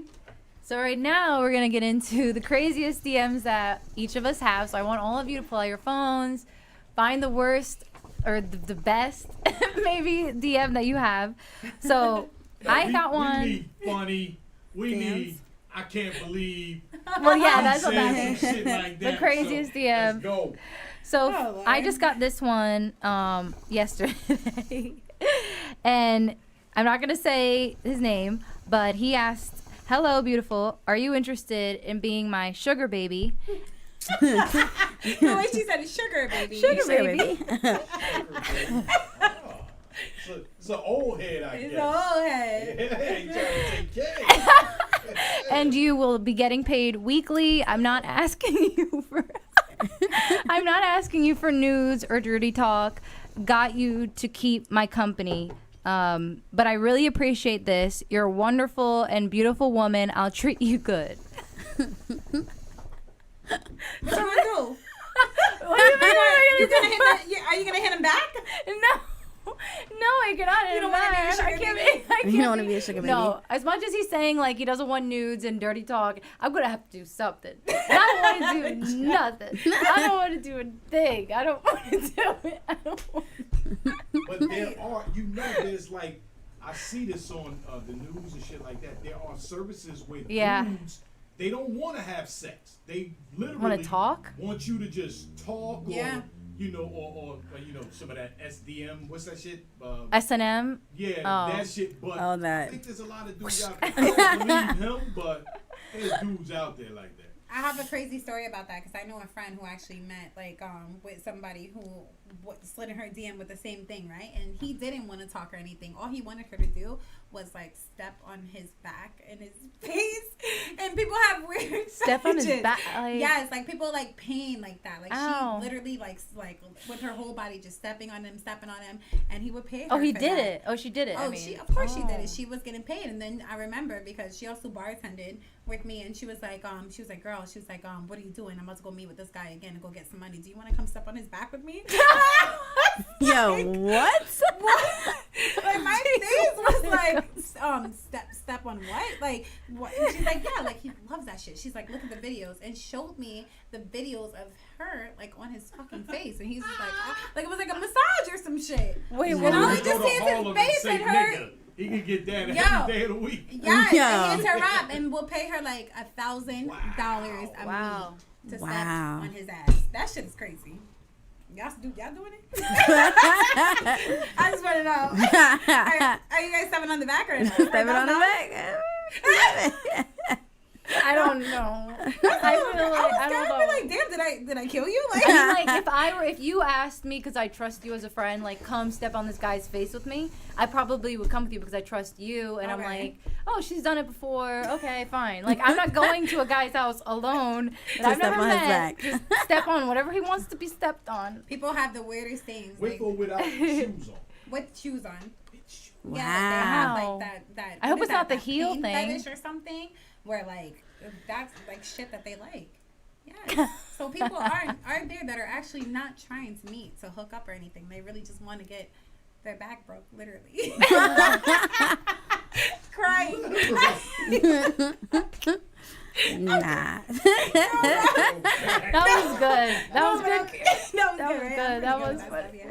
So right now we're gonna get into the craziest DMs that each of us have. So I want all of you to pull out your phones, find the worst or the best maybe DM that you have. So I got one. We need funny. We need. I can't believe. Well, yeah, that's what what that shit like that. The craziest so, DM. Let's go. So Oh, Lord. I just got this one yesterday, and I'm not gonna say his name, but he asked, "Hello, beautiful. Are you interested in being my sugar baby?" The way she said it, sugar baby. Sugar baby. It's an old head, I It's guess. an old head. Yeah, he trying to take care. And you will be getting paid weekly. I'm not asking you for I'm not asking you for news or dirty talk. Got you to keep my company. But I really appreciate this. You're a wonderful and beautiful woman. I'll treat you good. What you gonna do? What do you mean? Are you gonna hit him back? No, I cannot. You don't wanna be a sugar I can't baby? I You can't don't want to be a sugar baby? No, as much as he's saying like he doesn't want nudes and dirty talk, I'm gonna have to do something. I don't want to do nothing. I don't want to do a thing. I don't want to do it. I don't want But there are, there's like, I see this on the news and shit like that. There are services where dudes, they don't want to have sex. They literally Want to talk? want you to just talk, Yeah. or or some of that SDM. What's that shit? S&M. Yeah, Oh. that shit. But Oh, that. I think there's a lot of dudes out there. I don't believe him, but there's dudes out there like that. I have a crazy story about that because I know a friend who actually met with somebody who slid in her DM with the same thing, right? And he didn't want to talk or anything. All he wanted her to do was like step on his back and his face. And people have weird Step on his fetishes. back. Like, Yeah, it's like people like pain like that. Like Ow. she literally like with her whole body just stepping on him, and he would pay her. Oh, he for did that. it. Oh, she did it. Oh, I mean, of course she did it. She was getting paid, and then I remember because she also bartended with me, and she was like, girl, what are you doing? I'm about to go meet with this guy again and go get some money. Do you want to come step on his back with me? Yo, what? Like my face was like, step on what? Like what? And she's like, yeah, like he loves that shit. She's like, look at the videos, and showed me the videos of her like on his fucking face, and he's just like it was like a massage or some shit. Wait, And what? all Go I just to see is Harlem his and face say and her. nigga. He can get that Yo. every day of the week. Yes, Yo. and it's a rap, and we'll pay her like $1,000 a Wow. week to step Wow. on his ass. That shit is crazy. Y'all doing it? I just want to know. Are you guys stepping on the back or not? Stepping on the back. I don't know. I feel like I don't know. Like, damn, did I kill you? Like, I mean, like if you asked me because I trust you as a friend, like come step on this guy's face with me, I probably would come with you because I trust you, and I'm Okay. like, oh, she's done it before. Okay, fine. Like I'm not going to a guy's house alone that I've step never on his met. back. Just step on whatever he wants to be stepped on. people have the weirdest things. With Like, or without shoes on. with shoes on. Wow. Yeah, like they have like that. I hope what it's is not the that heel pain thing. fetish or something, where like that's like shit that they like. Yeah. So people are there that are actually not trying to meet to hook up or anything. They really just want to get their back broke, literally. Crying. Nah. That was good. That was good. That was was good. good. That was funny.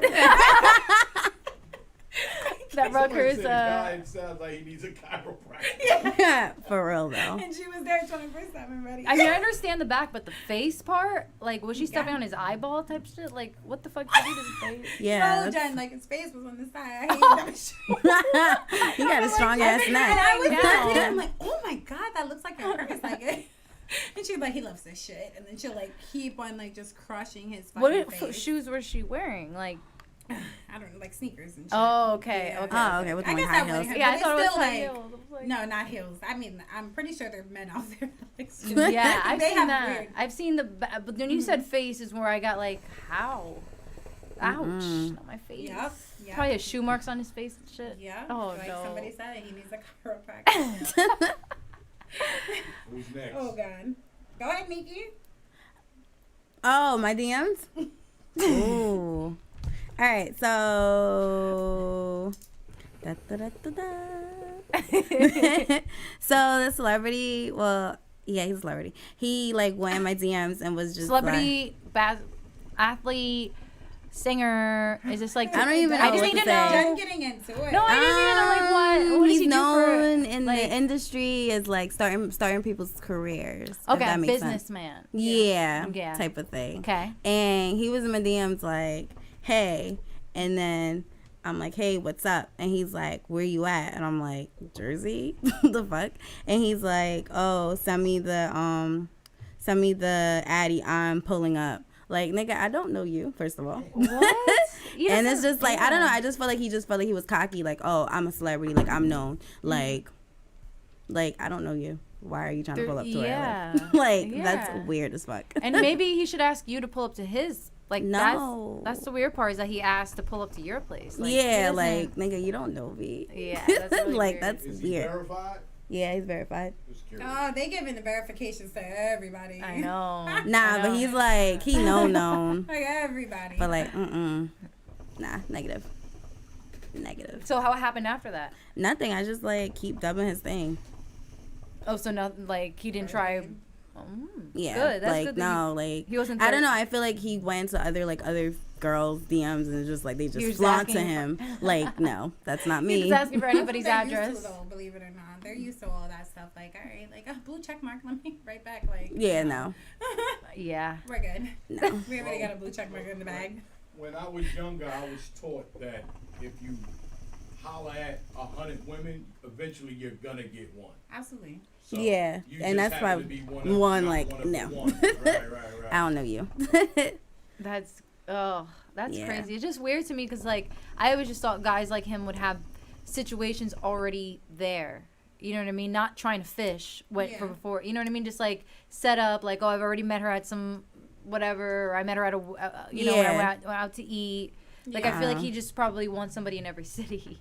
That Somebody Rutgers. said the guy sounds like he needs a chiropractor. Yeah, for real though. And she was there 24/7 ready. I mean, I understand the back, but the face part, like, was she stepping on his eyeball type shit? Like, what the fuck did he do to his face? Yeah. So that's- Jen, like his face was on the side. I hate that shit. You got a strong ass And neck. I was Yeah. looking, I'm like, oh my god, that looks like a purse. Like, and she's like, he loves this shit, and then she'll like keep on like just crushing his fucking What face. shoes was she wearing? Like, I don't know, like sneakers and shit. oh, okay, Yeah. okay. Oh, okay. With I like guess high I wouldn't heels. have- Yeah, I but thought it it's was still, high like- heels. I was like- No, not heels. I mean, I'm pretty sure there are men out there. Like, Yeah, I've they seen have that. weird- I've seen the, but when you said face is where I got like, how? Ouch, Mm-mm. not my face. Yep. Probably has shoe marks on his face and shit. Yeah. Oh, like no. somebody said, he needs a chiropractor. Who's next? Oh god. Go ahead, Miki. Oh, my DMs? Ooh. All right, so... So the celebrity, well, yeah, he's a celebrity. He, like, went in my DMs and was just Celebrity, athlete, singer. Is this like? I don't even know I just what need to to know. say. I'm getting into it. No, I didn't even know like what does he's he known do for, in like, the industry as like starting people's careers. if Okay, that makes sense. businessman. Yeah, Yeah. type of thing. Okay. And he was in my DMs like, hey, and then I'm like, hey, what's up? And he's like, where you at? And I'm like, Jersey? The fuck? And he's like, oh, send me the Addy. I'm pulling up. Like, nigga, I don't know you, first of all. What? And it's just like, I don't know. I just felt like he was cocky. Like, oh, I'm a celebrity. Like, I'm known. Like, I don't know you. Why are you trying to pull up to Yeah. where I live? Like, Yeah. that's weird as fuck. And maybe he should ask you to pull up to his. Like, No. that's the weird part is that he asked to pull up to your place. Like, he yeah, doesn't- like, nigga, you don't know me. Yeah, that's really like, weird. that's Is he weird. verified? Yeah, he's verified. Just curious. Oh, they giving the verifications to everybody. I know. Nah, I but know. he's like, he known. Like everybody. But like, nah, negative. So how it happened after that? Nothing. I just like keep dubbing his thing. Oh, so nothing. Like he didn't try. Yeah, Good. That's like good that no, like he wasn't. I don't know. I feel like he went to other girls' DMs and just like they He just was flaunt to asking- him. Like, no, that's not He me. was asking for anybody's They're address. used to, though, believe it or not. They're used to all that stuff. Like, all right, like, blue check mark. Let me right back. Like, Yeah, no, Yeah. we're good. no. We already got a blue check mark in the bag. When I was younger, I was taught that if you holler at 100 women, eventually you're gonna get one. Absolutely. So Yeah, you and just that's happen probably to be one of, one, not like, one of no. the one. Right. I don't know you. That's Yeah. crazy. It's just weird to me because like I always just thought guys like him would have situations already there. You know what I mean? Not trying to fish for before. You know what I mean? Just like set up like, oh, I've already met her at some whatever. Or I met her at a when I went out to eat. Like I feel like he just probably wants somebody in every city.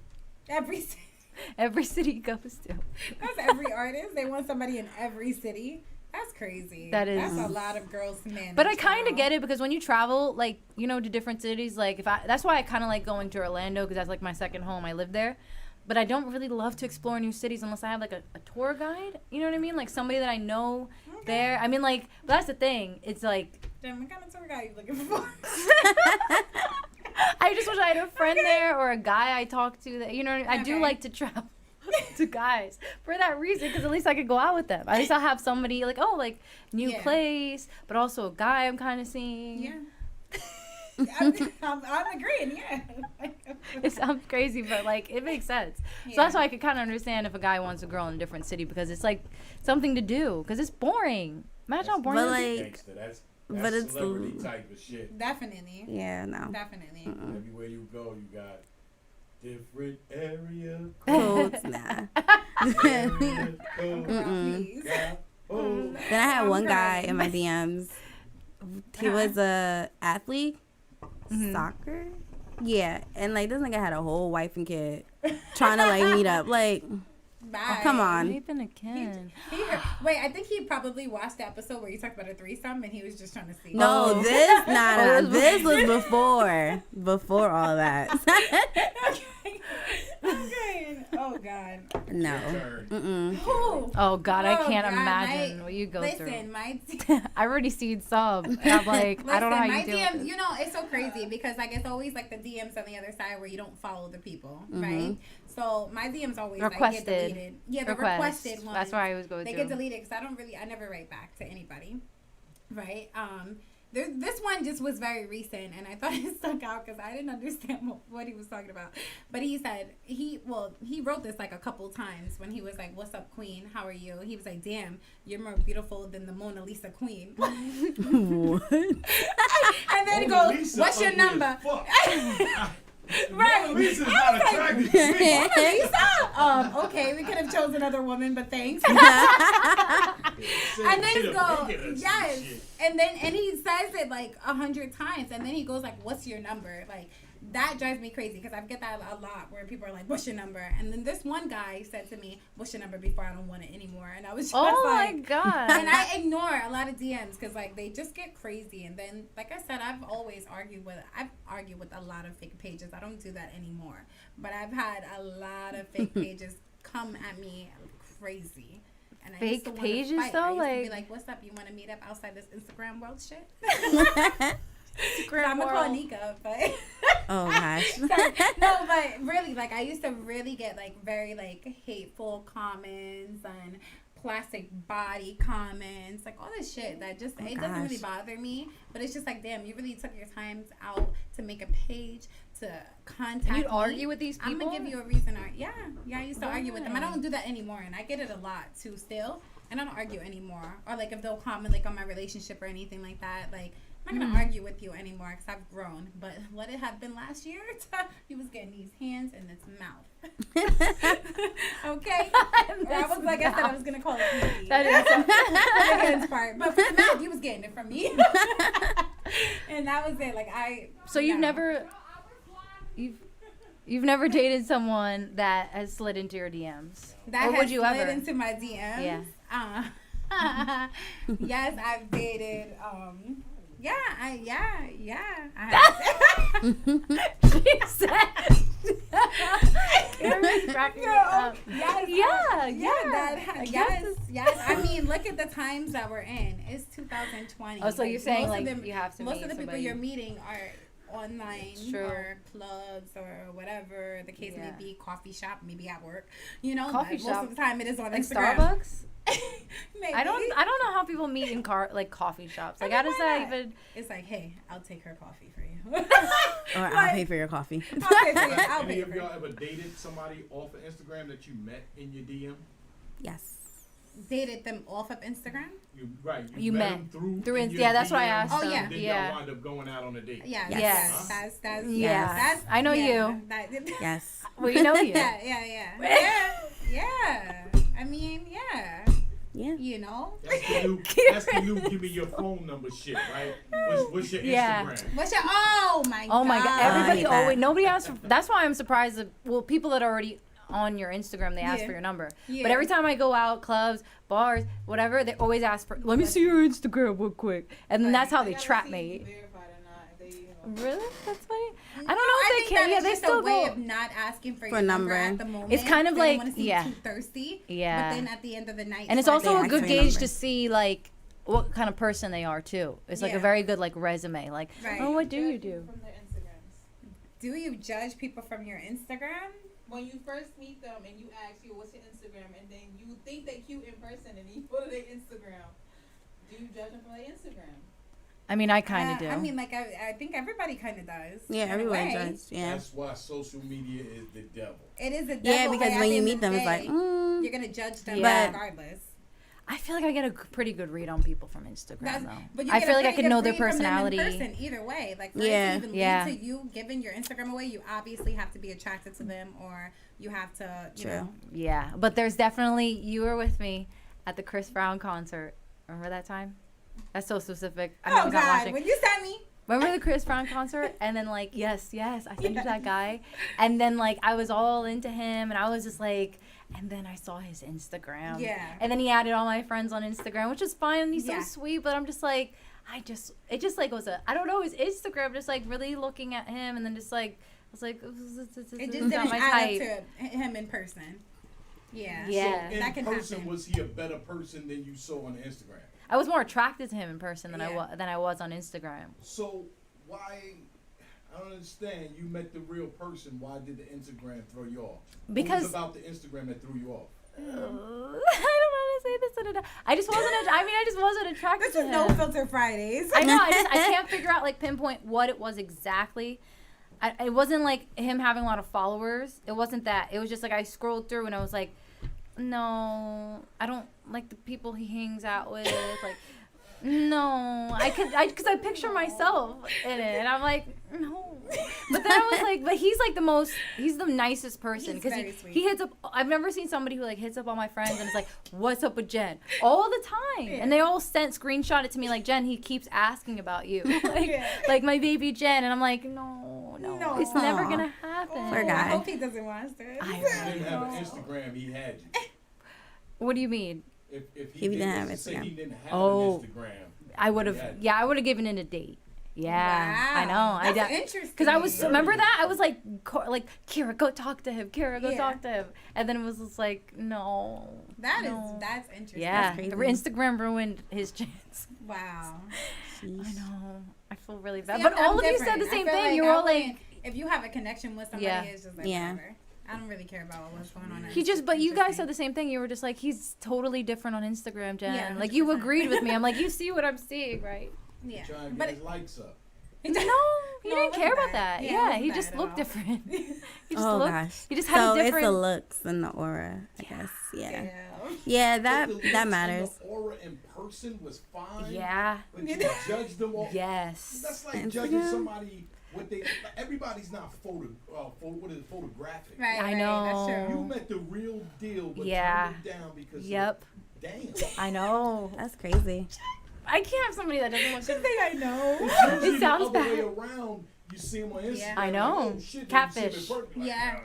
Every city he goes to. That's every artist. They want somebody in every city. That's crazy. That is. That's a lot of girls to manage. But I kind of get it because when you travel, like, you know, to different cities, like, that's why I kind of like going to Orlando because that's like my second home. I live there. But I don't really love to explore new cities unless I have like a tour guide. You know what I mean? Like somebody that I know there. I mean, like, that's the thing. It's like. Damn, what kind of tour guide you looking for? I just wish I had a friend there or a guy I talk to. That, you know, I do like to travel to guys for that reason because at least I could go out with them. At least I'll have somebody like, oh, like new place, but also a guy I'm kind of seeing. Yeah. I'm agreeing, yeah. It sounds crazy, but like it makes sense. Yeah. So that's why I could kind of understand if a guy wants a girl in a different city because it's like something to do because it's boring. Imagine how boring. But, it is. like, That's but it's celebrity type of shit. Definitely. Yeah, no. Definitely. Everywhere you go, you got different area Codes, nah. area code. Please. Yeah. Oh. Then I had one guy in my DMs. He was a athlete, soccer. Yeah, and like this nigga had a whole wife and kid trying to like meet up. Like, Bye. oh, come on. Even a kid. Wait, I think he probably watched the episode where you talked about a threesome and he was just trying to see. No, this was before all that. Okay. Oh God. No. Ooh. Oh God, I can't God, imagine what you go Listen, through. I already seen some, and I'm like, I don't know how my you do DMs, it. you know, it's so crazy because like it's always like the DMs on the other side where you don't follow the people, right? So my DMs always like, Requested. get deleted. Yeah, the requested ones. That's where I always go They to. get deleted because I never write back to anybody, right? This one just was very recent, and I thought it stuck out because I didn't understand what he was talking about. But he said he wrote this like a couple times when he was like, "What's up, Queen? How are you?" He was like, "Damn, you're more beautiful than the Mona Lisa Queen." What? And then he Mona goes, Lisa "What's your ugly as number?" fuck. Right. Mona Lisa's not attractive to me. Mona Lisa? Okay, we could have chosen another woman, but thanks. Say And then shit he up, goes, make it a yes. shit. And he says it like 100 times, and then he goes like, "What's your number?" Like, that drives me crazy because I get that a lot where people are like, what's your number? And then this one guy said to me, what's your number before I don't want it anymore? And I was just Oh like, my God. And I ignore a lot of DMs because like they just get crazy. And then, like I said, I've argued with a lot of fake pages. I don't do that anymore. But I've had a lot of fake pages come at me crazy. And I used to Fake wanna pages fight. though, I used to like be like, what's up? You want to meet up outside this Instagram world shit? Instagram I'm gonna call world. Nika, but Oh gosh. no, but really, like I used to really get like very like hateful comments and plastic body comments, like all this shit that just it doesn't really bother me. But it's just like, damn, you really took your time out to make a page to contact And you'd me. argue with these I'm people? gonna give you a reason. Yeah, I used to argue with them. I don't do that anymore, and I get it a lot too still. And I don't argue anymore. Or like if they'll comment like on my relationship or anything like that, like I'm not gonna argue with you anymore because I've grown. But what it had been last year, he was getting these hands in his mouth. Okay, or I was like I said, I was gonna call it easy. That is so the hands part, but for the mouth, he was getting it from me, and that was it. Like So you've never never dated someone that has slid into your DMs? that or has would you slid ever? into my DMs. Yeah. Yes, I've dated. I have. She said. Carrie's cracking me up. Yes. I mean, look at the times that we're in. It's 2020. Oh, so you're saying most of like you have to most meet of the people somebody. you're meeting are online True. or clubs or whatever the case may Yeah. be, coffee shop, maybe at work. You know, Coffee but shop. most of the time it is on Like Instagram. Starbucks? Maybe. I don't know how people meet in coffee shops. Like, how does that even? It's like, hey, I'll take her coffee for you. Or I'll pay for your coffee. I'll pay for you. I'll Any pay of for you. y'all ever dated somebody off of Instagram that you met in your DM? Yes. Dated them off of Instagram? You met them through in- your yeah, that's why I DM, asked Oh, yeah. and then Yeah. y'all wind up going out on a date. Yeah, Yes. yes. That's Yes. I know you. Yes. We know you. Yeah. I mean, yeah. Yeah. You know? That's the new give me your phone number shit, right? What's your Yeah. Instagram? What's your? Oh my Oh my God! Everybody hate that. always nobody asks. That's why I'm surprised. People that are already on your Instagram, they ask Yeah. for your number. Yeah. But every time I go out, clubs, bars, whatever, they always ask for. Let me see your Instagram real quick, and then that's how they trap me. Really? That's funny. I don't know if they can. Yeah, they just still a way go. of not asking for For your a number number. at the moment. It's kind of They like- don't wanna seem yeah. too thirsty. Yeah. But then at the end of the night, And it's like, also they a ask good for your gauge number. to see like what kind of person they are too. It's like Yeah. a very good like resume. Like, Right. oh, what do you do? From their Instagrams. do you judge people from your Instagram? When you first meet them and you ask you what's your Instagram, and then you think they cute in person, and you go to their Instagram, do you judge them from their Instagram? I mean, I kind of do. I mean, like I think everybody kind of does. Yeah, in a everyone way. does. Yeah. That's why social media is the devil. It is a Yeah, devil, because but at when the you end meet of them, the it's like, day, mm. you're gonna judge them Yeah. regardless. I feel like I get a pretty good read on people from Instagram though. But you I get a feel like I pretty can know good their read from them in personality. person either way. Like for Yeah. it to even Yeah. lead to you giving your Instagram away, you obviously have to be attracted to them, or you have to, you True. know. Yeah, but there's definitely you were with me at the Chris Brown concert. Remember that time? That's so specific. I know Oh he's not God, watching. when you sent me. Remember the Chris Brown concert? And then like, yes, I sent you that guy. And then like I was all into him and I was just like, and then I saw his Instagram. Yeah. And then he added all my friends on Instagram, which is fine and he's Yeah. so sweet, but I'm just like, it just like was I don't know, his Instagram, just like really looking at him and then just like, I was like, It just not didn't my add type. up to him in person. Yeah. Yeah. So in That can person, happen. was he a better person than you saw on Instagram? I was more attracted to him in person than Yeah. I was on Instagram. So why? I don't understand. You met the real person. Why did the Instagram throw you off? Because- what was about the Instagram that threw you off? I don't know how to say this. I just wasn't attracted This to is him. No Filter Fridays. I know. I can't figure out like pinpoint what it was exactly. It wasn't like him having a lot of followers. It wasn't that. It was just like I scrolled through and I was like, no, I don't like the people he hangs out with. Like, No, because I picture myself in it, and I'm like, no. But then I was like, but he's like he's the nicest person because he hits up. I've never seen somebody who like hits up all my friends and is like, what's up with Jen? All the time, and they all screenshot it to me like, Jen, he keeps asking about you, like my baby Jen, and I'm like, no, it's never gonna happen. Poor guy. I hope he doesn't want us to. If he didn't have an Instagram, he had you. What do you mean? If he didn't have Instagram. He didn't have an Instagram. I would have. Yeah, I would have given it a date. Yeah, wow. I know. That's interesting. Because I was remember that I was like Kira, go talk to him. Kira, go talk to him. And then it was just like no. That's interesting. Yeah, That's the Instagram ruined his chance. Wow. Jeez. I know. I feel really bad. See, but I'm all of you different. said the same thing. Like you were all like, if you have a connection with somebody, it's just like whatever. I don't really care about what's going on. But you guys said the same thing. You were just like, he's totally different on Instagram, Jen. Yeah, like you agreed with me. I'm like, you see what I'm seeing, right? Yeah. Trying to get his likes up. No, he didn't care about that. Yeah, he just looked different. He just looked. Gosh. He just had a different. So it's the looks and the aura, I guess. Yeah, that matters. The aura in person was fine. Yeah. But you judged them all. Yes. That's like judging somebody. Everybody's not photographic. Right. I know. That's true. You met the real deal, but turned it down because. Damn. I know. That's crazy. I can't have somebody that doesn't want to think I know. It sounds the other bad. way around, you see him on Instagram. I know. Like, oh, shit, Catfish. Yeah.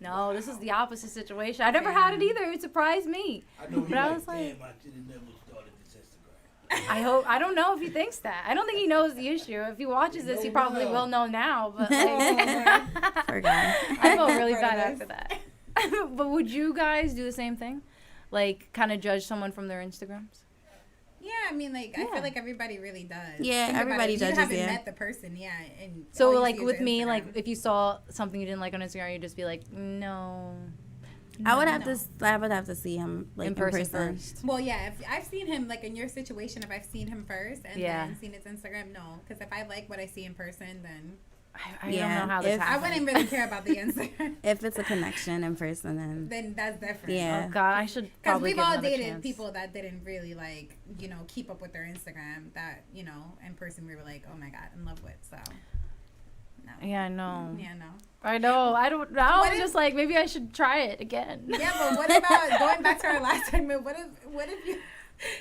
No, this is the opposite situation. I never had it either. It surprised me. I know. But I was like, damn, I should have never started this Instagram. I don't know if he thinks that. I don't think he knows the issue. If he watches this, he probably will know now. But like, Poor guy. I felt really bad after that. But would you guys do the same thing? Like, kind of judge someone from their Instagrams? Yeah, I mean, like, I feel like everybody really does. Yeah, Think everybody about it. judges, You haven't met the person, and so, all you like, see is with the me, Instagram. like, if you saw something you didn't like on Instagram, you'd just be like, no. I would have to see him like in person first. Well, yeah, if I've seen him like in your situation, if I've seen him first and then seen his Instagram, no, because if I like what I see in person, then I don't know how this happens. I wouldn't really care about the Instagram. If it's a connection in person, then that's different. Yeah. Oh God, I should probably because we've all give another dated chance. people that didn't really like keep up with their Instagram. That in person we were like, oh my God, in love with. So. No. Yeah, I know. Yeah, no. I know. I don't. Now I'm just like maybe I should try it again. Yeah, but what about going back to our last segment? What if you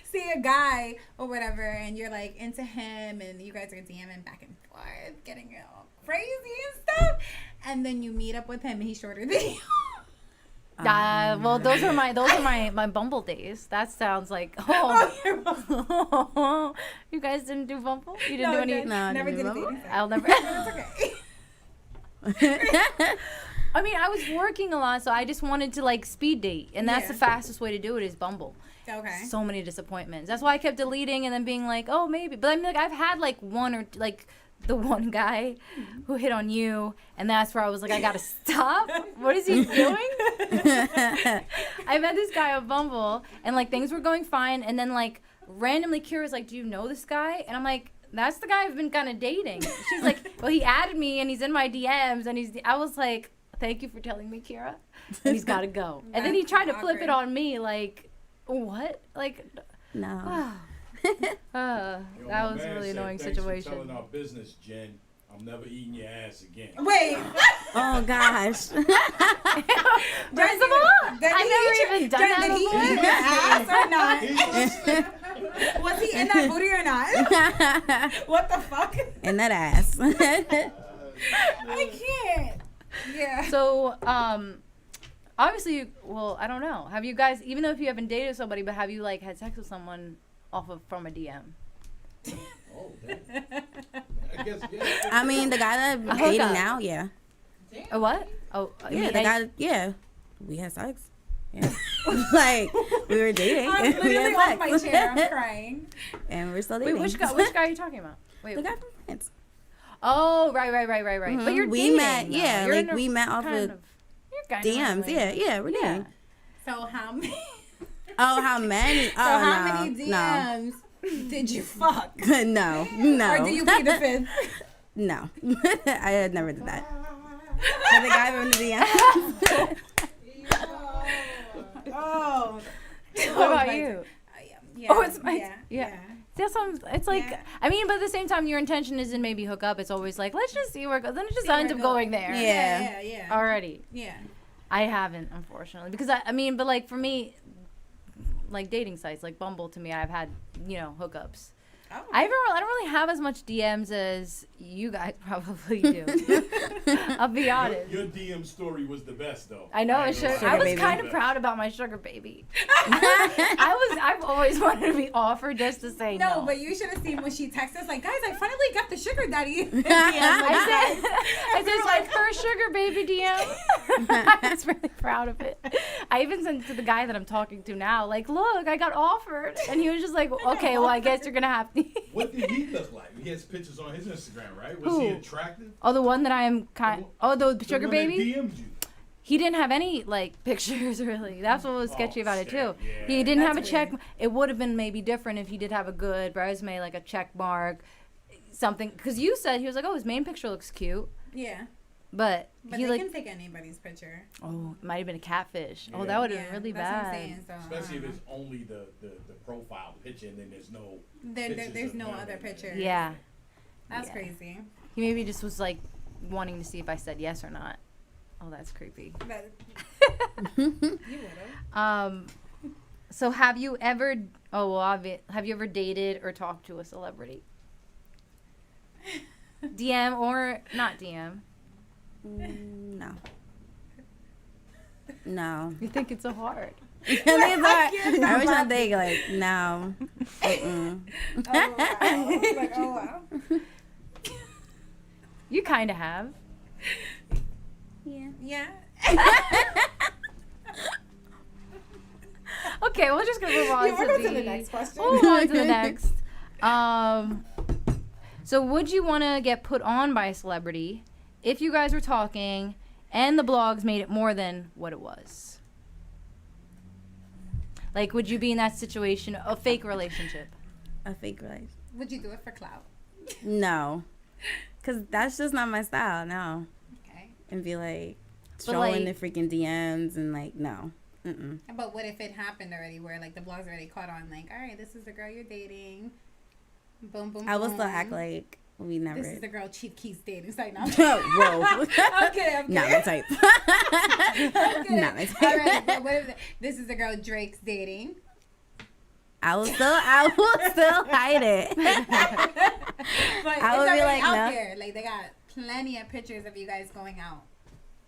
see a guy or whatever and you're like into him and you guys are DMing back and forth, getting all crazy and stuff, and then you meet up with him and he's shorter than you. Well, those are my Bumble days. That sounds like you guys didn't do Bumble? You didn't do any? No, never did Bumble. anything. I'll never. It's okay. I mean, I was working a lot, so I just wanted to like speed date, and that's the fastest way to do it is Bumble. Okay. So many disappointments. That's why I kept deleting and then being like, oh, maybe. But I mean, like I've had like the one guy who hit on you, and that's where I was like, I gotta stop. What is he doing? I met this guy on Bumble, and like things were going fine, and then like randomly Kira's like, do you know this guy? And I'm like, that's the guy I've been kind of dating. She's like, well, he added me and he's in my DMs, and I was like, thank you for telling me, Kira. And he's got to go. And then he tried to flip it on me, like, what? Like, no. That was a really annoying situation. Telling our business, Jen. I'm never eating your ass again. Wait. Oh gosh. First of all, I've never even done that before. Did he eat your ass or not? Was he in that booty or not? What the fuck? In that ass. I can't. Yeah. So, obviously, well, I don't know. Have you guys, even though if you haven't dated somebody, but have you like had sex with someone from a DM? Oh, I guess, yeah. I mean, the guy that I'm dating now, yeah. A what? Oh, yeah, the guy, yeah. We had sex. Yeah. Like, we were dating. I'm and we literally had off my sex. chair. I'm crying. And we're still dating. Wait, which guy are you talking about? Wait, the guy from France. Oh, right. Mm-hmm. But you're we dating, met, though. yeah, You're like we met off of DMs. Yeah, we're dating. So how many? Oh, how many? Oh, how many no. DMs did you fuck? No. Or do you plead the fifth? No. I had never did that. But the guy from the DMs. Oh. What about you? Yeah. Oh, it's my yeah. It's like, Yeah. I mean, but at the same time, your intention isn't maybe hook up. It's always like, let's just see where it goes. Then it just ends up going there. Yeah. Already. Yeah. I haven't, unfortunately. Because, I mean, but like for me, like dating sites, like Bumble, to me, I've had, hookups. Oh. I don't really have as much DMs as you guys probably do. I'll be honest. Your DM story was the best, though. I know I it ain't gonna should. lie. I was baby. kind of proud about my sugar baby. I've always wanted to be offered just to say no. No, but you should have seen when she texted us like, guys, I finally got the sugar daddy. I said, it's like her sugar baby DM. I was really proud of it. I even sent it to the guy that I'm talking to now. Like, look, I got offered, and he was just like, okay, well, I guess you're gonna have to. What did he look like? He has pictures on his Instagram, right? Was he Who? attractive? Oh, the one that I am kind. Oh, the sugar one baby. that DM'd you. He didn't have any like pictures really. That's what was sketchy about it too. shit, yeah. He didn't have a That's check. It would have been maybe different if he did have a good resume, like a check mark, something. Because you said he was like, oh, his main picture looks cute, Yeah. but But he they like, can take anybody's picture. oh, it might have been a catfish. Oh, Yeah. that would have Yeah, been really that's what I'm bad. saying, so, Especially if it's only the profile picture and then there's no pictures there's of no them other in there. picture. Yeah, That's Yeah. crazy. he maybe just was like wanting to see if I said yes or not. Oh, that's creepy. But you would have. So have you ever? Oh, well, have you ever dated or talked to a celebrity? DM or not DM? No. No. You think it's so hard? I was trying to think, like, no. Mm-mm. Oh, wow. Like, oh, wow. You kind of have. Yeah. Yeah. Okay, we're just gonna move on Yeah, we're going to the next question. We'll move on to the next. So would you want to get put on by a celebrity if you guys were talking and the blogs made it more than what it was? Like, would you be in that situation, a fake relationship? A fake life. Would you do it for clout? No. Because that's just not my style, no. Okay. And be like, But, showing like- the freaking DMs and like, no. Mm-mm. But what if it happened already where, like, the blogs already caught on, like, all right, this is the girl you're dating. Boom, boom, I will still boom. act like we never. This is the girl Chief Keith's dating. It's like, no. Whoa. I'm kidding. Not my type. I'm kidding. Not my type. All right, but what if this is the girl Drake's dating? I will still hide it. But I would it's be already like, out no. there. Like, they got plenty of pictures of you guys going out.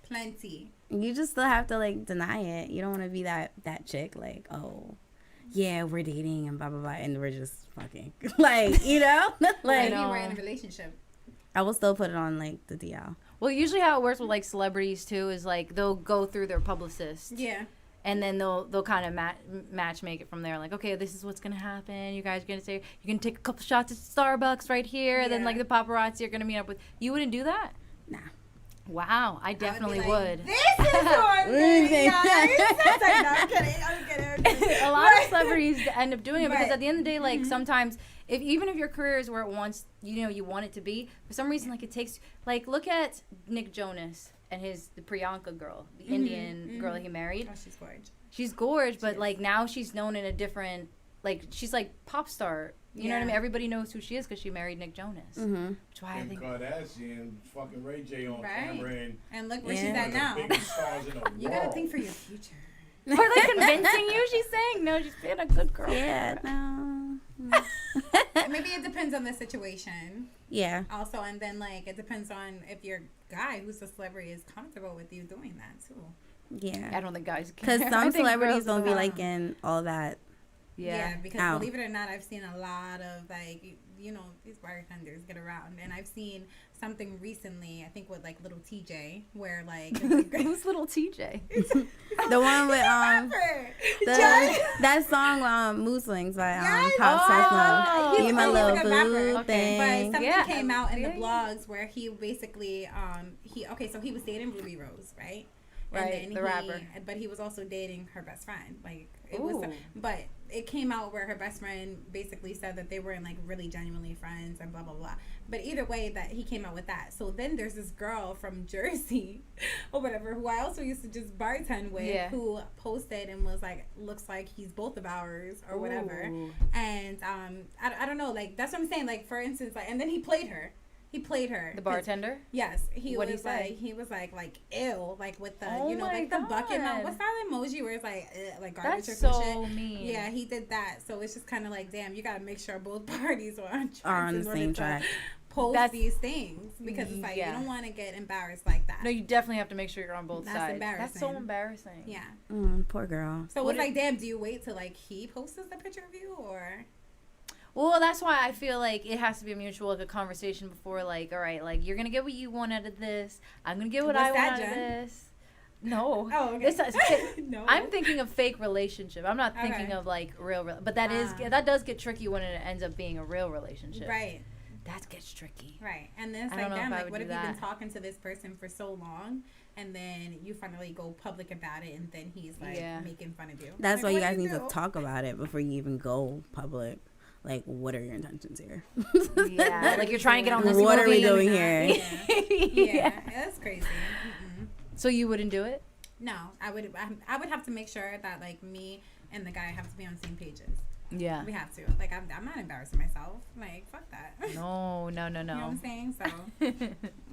Plenty. You just still have to like deny it. You don't want to be that chick like, oh, yeah, we're dating and blah blah blah, and we're just fucking like, you know, like Maybe we're in a relationship. I will still put it on like the DL. Well, usually how it works with like celebrities too is like they'll go through their publicist. Yeah. And then they'll kind of match make it from there. Like, okay, this is what's gonna happen. You guys are gonna say you're gonna take a couple shots at Starbucks right here. And then Yeah. like the paparazzi are gonna meet up with. You wouldn't do that? Nah. Wow, I definitely I would. would. Be like, this is one thing, guys. It's like, no, I'm kidding. A lot of celebrities end up doing it because Right. at the end of the day, like sometimes, even if your career is where it wants, you want it to be, for some reason, like it takes, like look at Nick Jonas and the Priyanka girl, the Indian girl that he married. Oh, she's gorgeous. She's gorgeous, but like now she's known in a different, like she's like pop star. You know what I mean? Yeah. Everybody knows who she is because she married Nick Jonas. Mm-hmm. Which is why I Kim think. Kardashian, fucking Ray J on Right. camera, and And look where Yeah. she's one at of now. the biggest stars in the world. You gotta think for your future. Are they convincing you? She's saying no. She's being a good girl. Yeah, no. Maybe it depends on the situation. Yeah. Also, and then like it depends on if your guy who's a celebrity is comfortable with you doing that too. Yeah. I don't think guys. Because care. I some think celebrities girls don't be will. like in all that. Yeah. Because Ow. believe it or not, I've seen a lot of like these bartenders get around, and I've seen something recently. I think with like little TJ, where like Who's little TJ? The one with that song Mood Swings by Yes. Pop Oh. Smoke. You my he's little a good rapper. boo Okay. thing. But something Yeah. came out in the Yeah. blogs where he basically so he was dating Ruby Rose, right? Right, and then the rapper. But he was also dating her best friend. Like it Ooh. was, but it came out where her best friend basically said that they weren't like really genuinely friends and blah blah blah. But either way, that he came out with that. So then there's this girl from Jersey or whatever who I also used to just bartend with, who posted and was like, looks like he's both of ours or whatever. Ooh. And I don't know, like that's what I'm saying. Like for instance, like, and then he played her. He played her. The bartender? Yes. What'd he say? He was like ill, like with the Oh you know, my like the bucket God. mouth. What's that emoji where it's like garbage That's or some so shit? mean. Yeah, he did that. So it's just kind of like, damn, you gotta make sure both parties are on the same track. Post these things because it's like you don't want to get embarrassed like that. No, you definitely have to make sure you're on both That's sides. embarrassing. That's so embarrassing. Yeah. Poor girl. So it's like, damn, do you wait till like he posts the picture of you or? Well, that's why I feel like it has to be a mutual, like a conversation before, like, all right, like you're gonna get what you want out of this. I'm gonna get what I want out of this. No. Oh, okay. No. I'm thinking of fake relationship. I'm not thinking of like real, but that does get tricky when it ends up being a real relationship. Right. That gets tricky. Right. And then it's I like, don't know damn, if I like, would what do if you've that. been talking to this person for so long and then you finally go public about it and then he's like making fun of you? That's like, why you what guys do need do? to talk about it before you even go public. Like, what are your intentions here? Yeah, like you're trying to get on this What movie are we and- doing here? Yeah, that's crazy. Mm-mm. So you wouldn't do it? No, I would have to make sure that like me and the guy have to be on the same pages. Yeah. We have to. Like I'm not embarrassing myself. Like fuck that. No. You know what I'm saying? So I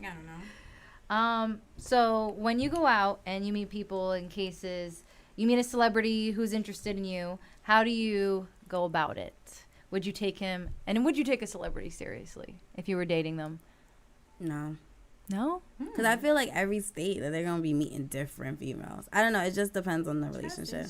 don't know. So when you go out and you meet people in cases, you meet a celebrity who's interested in you, how do you go about it? Would you take him, and would you take a celebrity seriously if you were dating them? No. No? Because I feel like every state that they're going to be meeting different females. I don't know. It just depends on the relationship.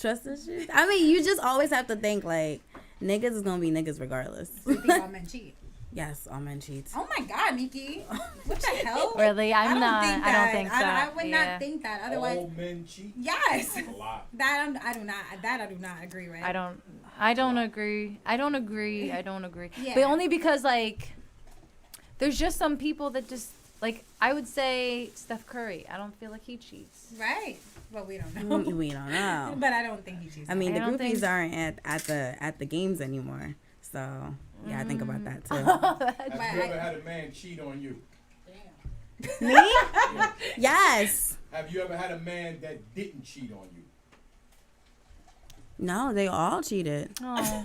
Trust issues. I mean, you just always have to think like niggas is going to be niggas regardless. So you think all men cheat? Yes, all men cheat. Oh my God, Nikki. What the hell? Really? I don't think so. I would not think that. Otherwise, All men cheat? yes. A lot. That I do not agree with. I don't agree. Yeah. But only because like there's just some people that just like I would say Steph Curry. I don't feel like he cheats. Right. But we don't know. We don't know. But I don't think he cheats. I mean, the don't groupies think- aren't at the games anymore. So, yeah, I think about that too. Have you ever had a man cheat on you? Me? Yes. Have you ever had a man that didn't cheat on you? No, they all cheated. Oh.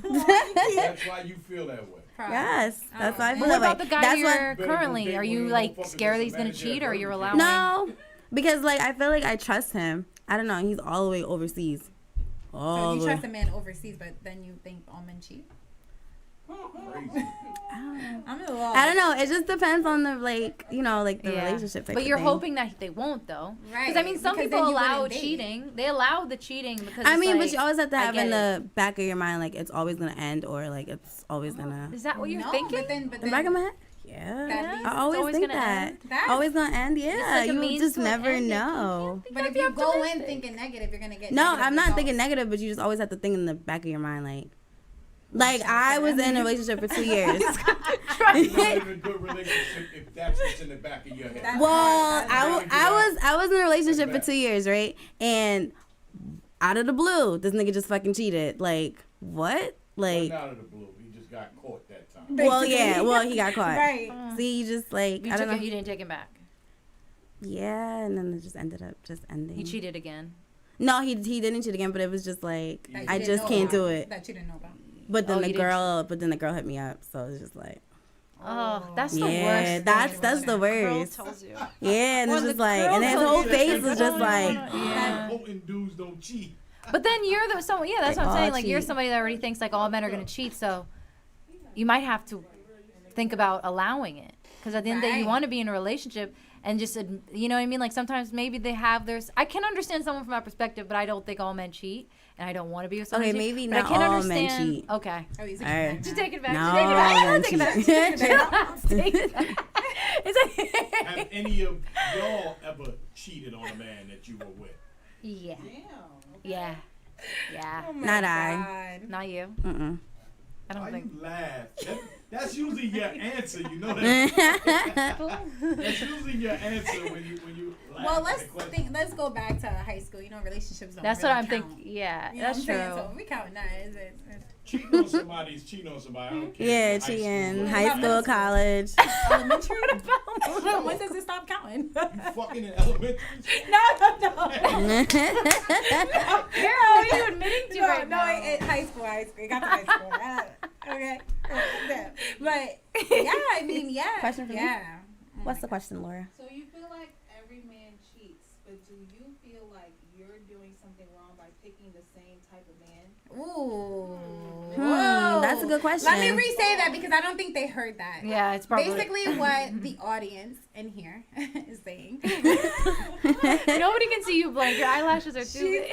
That's why you feel that way. Yes, that's why I feel What that about way. the guy That's you're why- currently? Are you like scared that he's gonna cheat, or you're allowing? No, because like I feel like I trust him. I don't know. He's all the way overseas. So All you the way. trust a man overseas, but then you think all men cheat? Crazy. I'm a little. I don't know. It just depends on the like the Yeah. relationship. Type But of you're thing. hoping that they won't, though. Right. Because I mean, some Because people then you allow wouldn't date. cheating. They allow the cheating because. I it's mean, like, but you always have to I have get in it. the back of your mind like it's always gonna end or like it's always gonna. Is that what you're no, thinking? but In then the back of my head. That Yeah, means I it's always always think gonna that. end. That's- Always gonna end. Yeah, like a you means just to an never end. know. But if you go in thinking negative, you're gonna get. No, negative I'm not results. thinking negative, but you just always have to think in the back of your mind like I was in a relationship for 2 years. You're not in a good relationship if that's what's in the back of your head. That's Well, That's I was in a relationship for That's 2 years, right? And out of the blue, this nigga just fucking cheated. Like what? Like, Wasn't out of the blue. He just got caught that time. well, yeah, well he got caught. Right. See, you just like You I don't know. you didn't take him back. Yeah, and then it just ended up just ending. He cheated again. No, he didn't cheat again, but it was just like That you I didn't just know can't about. do it. That you didn't know about. But then Oh, the you didn't girl hit me up, so it's just like Oh, that's the yeah, worst. that's the Girl worst. tells you. Yeah, and Well, it's the just like, girl and his tells whole you face that is they just don't like, Yeah. Potent dudes don't cheat. But then you're the someone. Yeah, that's They what I'm saying. all Like you're cheat. somebody that already thinks like all men are gonna cheat, so you might have to think about allowing it. Because at the end of the day, you Right. want to be in a relationship and just you know what I mean. Like sometimes maybe they have their. I can understand someone from that perspective, but I don't think all men cheat, and I don't want to be with someone. okay, who cheats, maybe but I not can all understand. men cheat. Okay. Oh, he's All right. Just take it back. No, Just take it back. Take it back. Take it back. It's like- Have any of y'all ever cheated on a man that you were with? Yeah. Damn. Yeah. Yeah. Oh my Not I. God. Not you. Mm-mm. I don't Why think. you laugh? That's usually your answer. You know that. That's usually your answer when you. Well, let's go back to high school. You know, relationships don't. That's really what I'm count. thinking. Yeah, You know that's what I'm true. saying? So we count that. Is it? Cheating on somebody is cheating on somebody. I don't care. Yeah, cheating. High school, college. Elementary. When does it stop counting? You fucking in elementary school? No. Girl, what are you admitting to right now? High school. It got to high school. Okay. Yeah. But yeah, I mean, yeah. Question for me? Yeah. What's the question, Laura? So you feel like every man cheats, but do you feel like you're doing something wrong by picking the same type of man? Ooh. That's a good question. Let me re-say that because I don't think they heard that. Yeah, it's probably basically what the audience in here is saying. Nobody can see you blank. Your eyelashes are too big.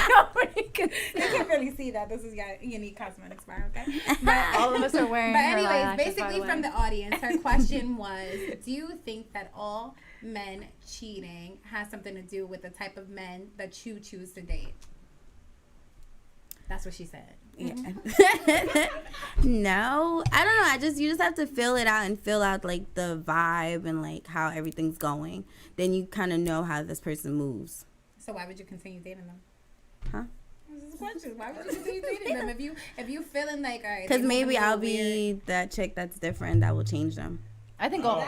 Nobody can. You can't really see that. This is your unique cosmetics bar, okay? But, All of us are wearing. but her anyways, eyelashes, by basically the from way. the audience, her question was, do you think that all men cheating has something to do with the type of men that you choose to date? That's what she said. Yeah. No, I don't know. You just have to feel it out and feel out like the vibe and like how everything's going. Then you kind of know how this person moves. So why would you continue dating them? Huh? This is a question. Why would you continue dating them if you feeling like, all right? Because they maybe moving a I'll little weird. be that chick that's different that will change them. I think all. No,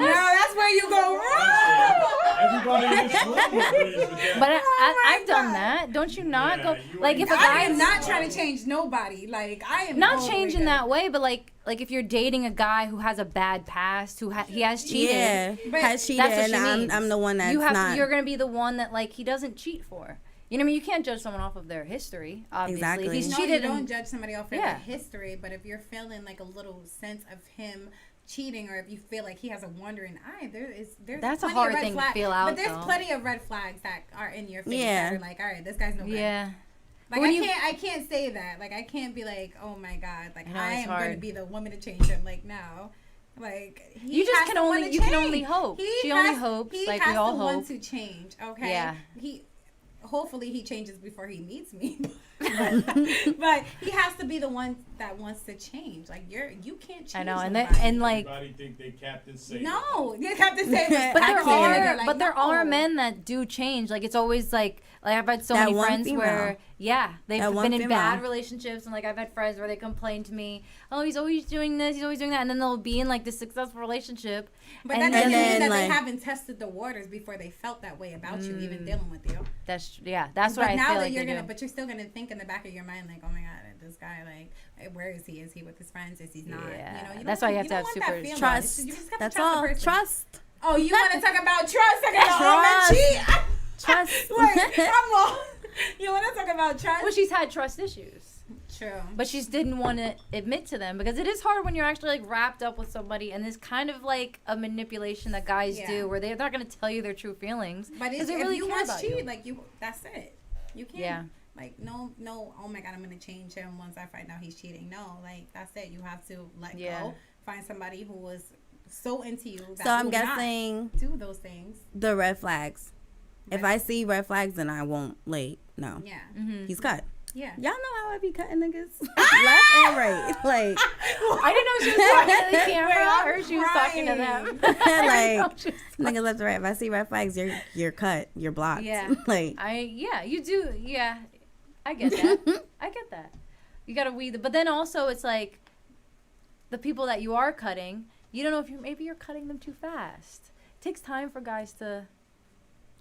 that's where you go wrong. Everybody in this room agrees with that. But I've done that. Don't you not Yeah, go you like if a I guy am not trying to change nobody. Like I am not all changing the way that way, but like if you're dating a guy who has a bad past, he has cheated. Yeah, But has cheated, That's what she and means. I'm the one that's you have not. you're gonna be the one that like he doesn't cheat for. You know what I mean? You can't judge someone off of their history, obviously. Exactly. If he's No, cheated you don't and judge somebody off of Yeah. their history, but if you're feeling like a little sense of him cheating, or if you feel like he has a wandering eye, there's That's a plenty hard of red thing to flags. feel out, But there's though. plenty of red flags that are in your face Yeah. that are like, all right, this guy's no good. yeah. Like When I can't say that. Like I can't be like, oh my god, like I know, I it's am going to hard. be the woman to change him. Like no, like he You just has can to only- want to you can change. only hope. He She has, only hopes, he like has we all to want hope. to change. Okay. Yeah. Hopefully he changes before he meets me. But he has to be the one that wants to change. Like you can't change. I know, and nobody. and like Everybody think they Captain Save. no, you have to say it. But I there can't. are, but there are men that do change. Like it's always like I've had so That many one friends female. where they've That one been in female. bad relationships, and like I've had friends where they complain to me, oh he's always doing this, he's always doing that, and then they'll be in like this successful relationship. But and that doesn't then, mean that like- they haven't tested the waters before they felt that way about you, even dealing with you. That's what But I now feel that like you're they gonna, do. but you're still gonna think in the back of your mind, like, oh my god, this guy, like, where is he? Is he with his friends? Is he not? Yeah. You know, That's why you have to don't have want super that feeling. Trust. You just have to That's trust all. the person. Trust. Oh, you want to talk about trust? Talking about all men Trust. cheat? Trust. Wait, I'm wrong. You want to talk about trust? Well, she's had trust issues. True. But she didn't want to admit to them because it is hard when you're actually like wrapped up with somebody and there's kind of like a manipulation that guys Yeah. do where they're not going to tell you their true feelings. But if they really you care want about cheat, you. like that's it. You can't. Yeah. Like no. Oh my god, I'm gonna change him once I find out he's cheating. No, like that's it. You have to let Yeah. go. Find somebody who was so into you. That So I'm will not guessing do those things. the red flags. If Red- I see red flags, then I won't. Like no, Yeah. he's cut. Yeah. Y'all know how I be cutting niggas left and right. Like, I didn't know she was talking to the camera. Wait, I I'm heard she was talking to them. like niggas left and right. If I see red flags, you're cut. You're blocked. Yeah. Like, You do. Yeah. I get that. I get that. You got to weed but then also it's like the people that you are cutting, you don't know if maybe you're cutting them too fast. It takes time for guys to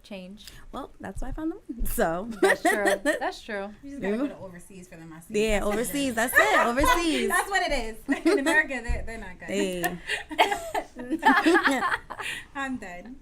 change. well, that's why I found them. So That's true. That's true. You just gotta go to overseas for them. I see. yeah, overseas. That's it. Overseas. That's what it is. In America, they're not good. Hey. I'm done.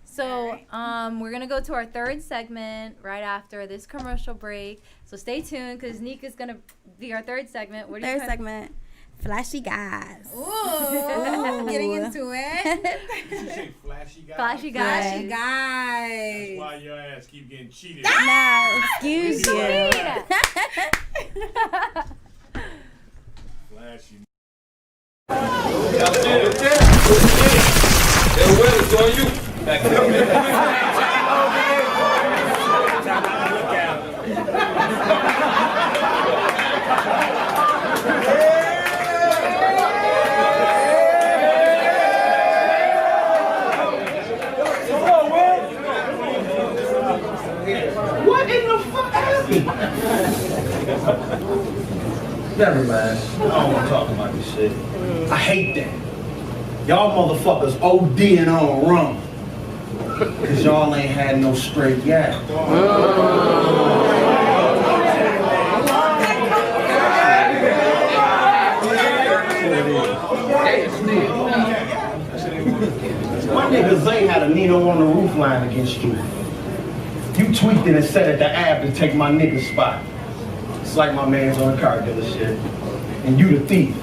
So, we're gonna go to our third segment right after this commercial break. So stay tuned because Nika's gonna be our third segment. What do you Third segment. Flashy guys. Ooh, getting into it. Did you say flashy guy? Flashy Flashy guys. guys. That's why your ass keep getting cheated. Now, excuse you. Flashy. Never mind. I don't want to talk about this shit. I hate that. Y'all motherfuckers ODing on rum. Cause y'all ain't had no straight yak. My nigga Zay had a Nino on the roof line against you. You tweaked it and said at the app to take my nigga's spot. It's like my man's on a car dealership. And you the thief.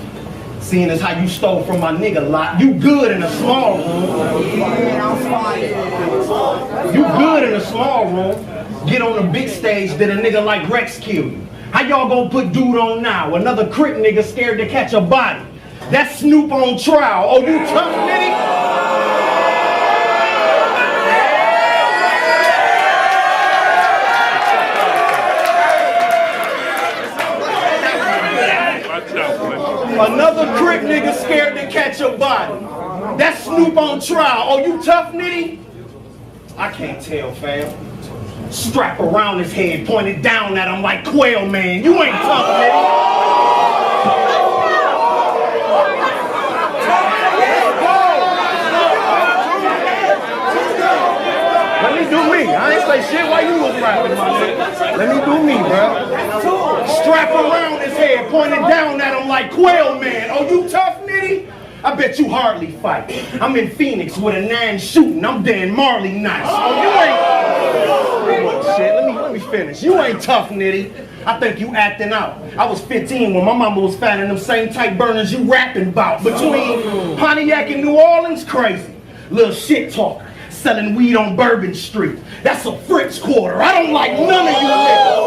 Seeing as how you stole from my nigga lot, you good in a small room. You good in a small room. Get on the big stage, then a nigga like Rex kill you. How y'all gonna put dude on now? Another Crip nigga scared to catch a body. That's Snoop on trial. Oh, you tough nitty? Another Crip nigga scared to catch a body. That's Snoop on trial. Oh, you tough nitty? I can't tell, fam. Strap around his head, pointed down at him like Quail Man. You ain't tough nitty. Let me do me. I ain't say shit while you was rapping, my nigga. Let me do me, bro. Strap around his head, pointed down at him like Quail Man. Oh, you tough, nitty? I bet you hardly fight. I'm in Phoenix with a 9 shooting. I'm Dan Marley nice. Oh, you ain't... Shit, let me finish. You ain't tough, nitty. I think you acting out. I was 15 when my mama was fat in them same tight burners you rapping about. Between Pontiac and New Orleans, crazy. Little shit talker. Selling weed on Bourbon Street. That's a Fritz quarter. I don't like none of you niggas.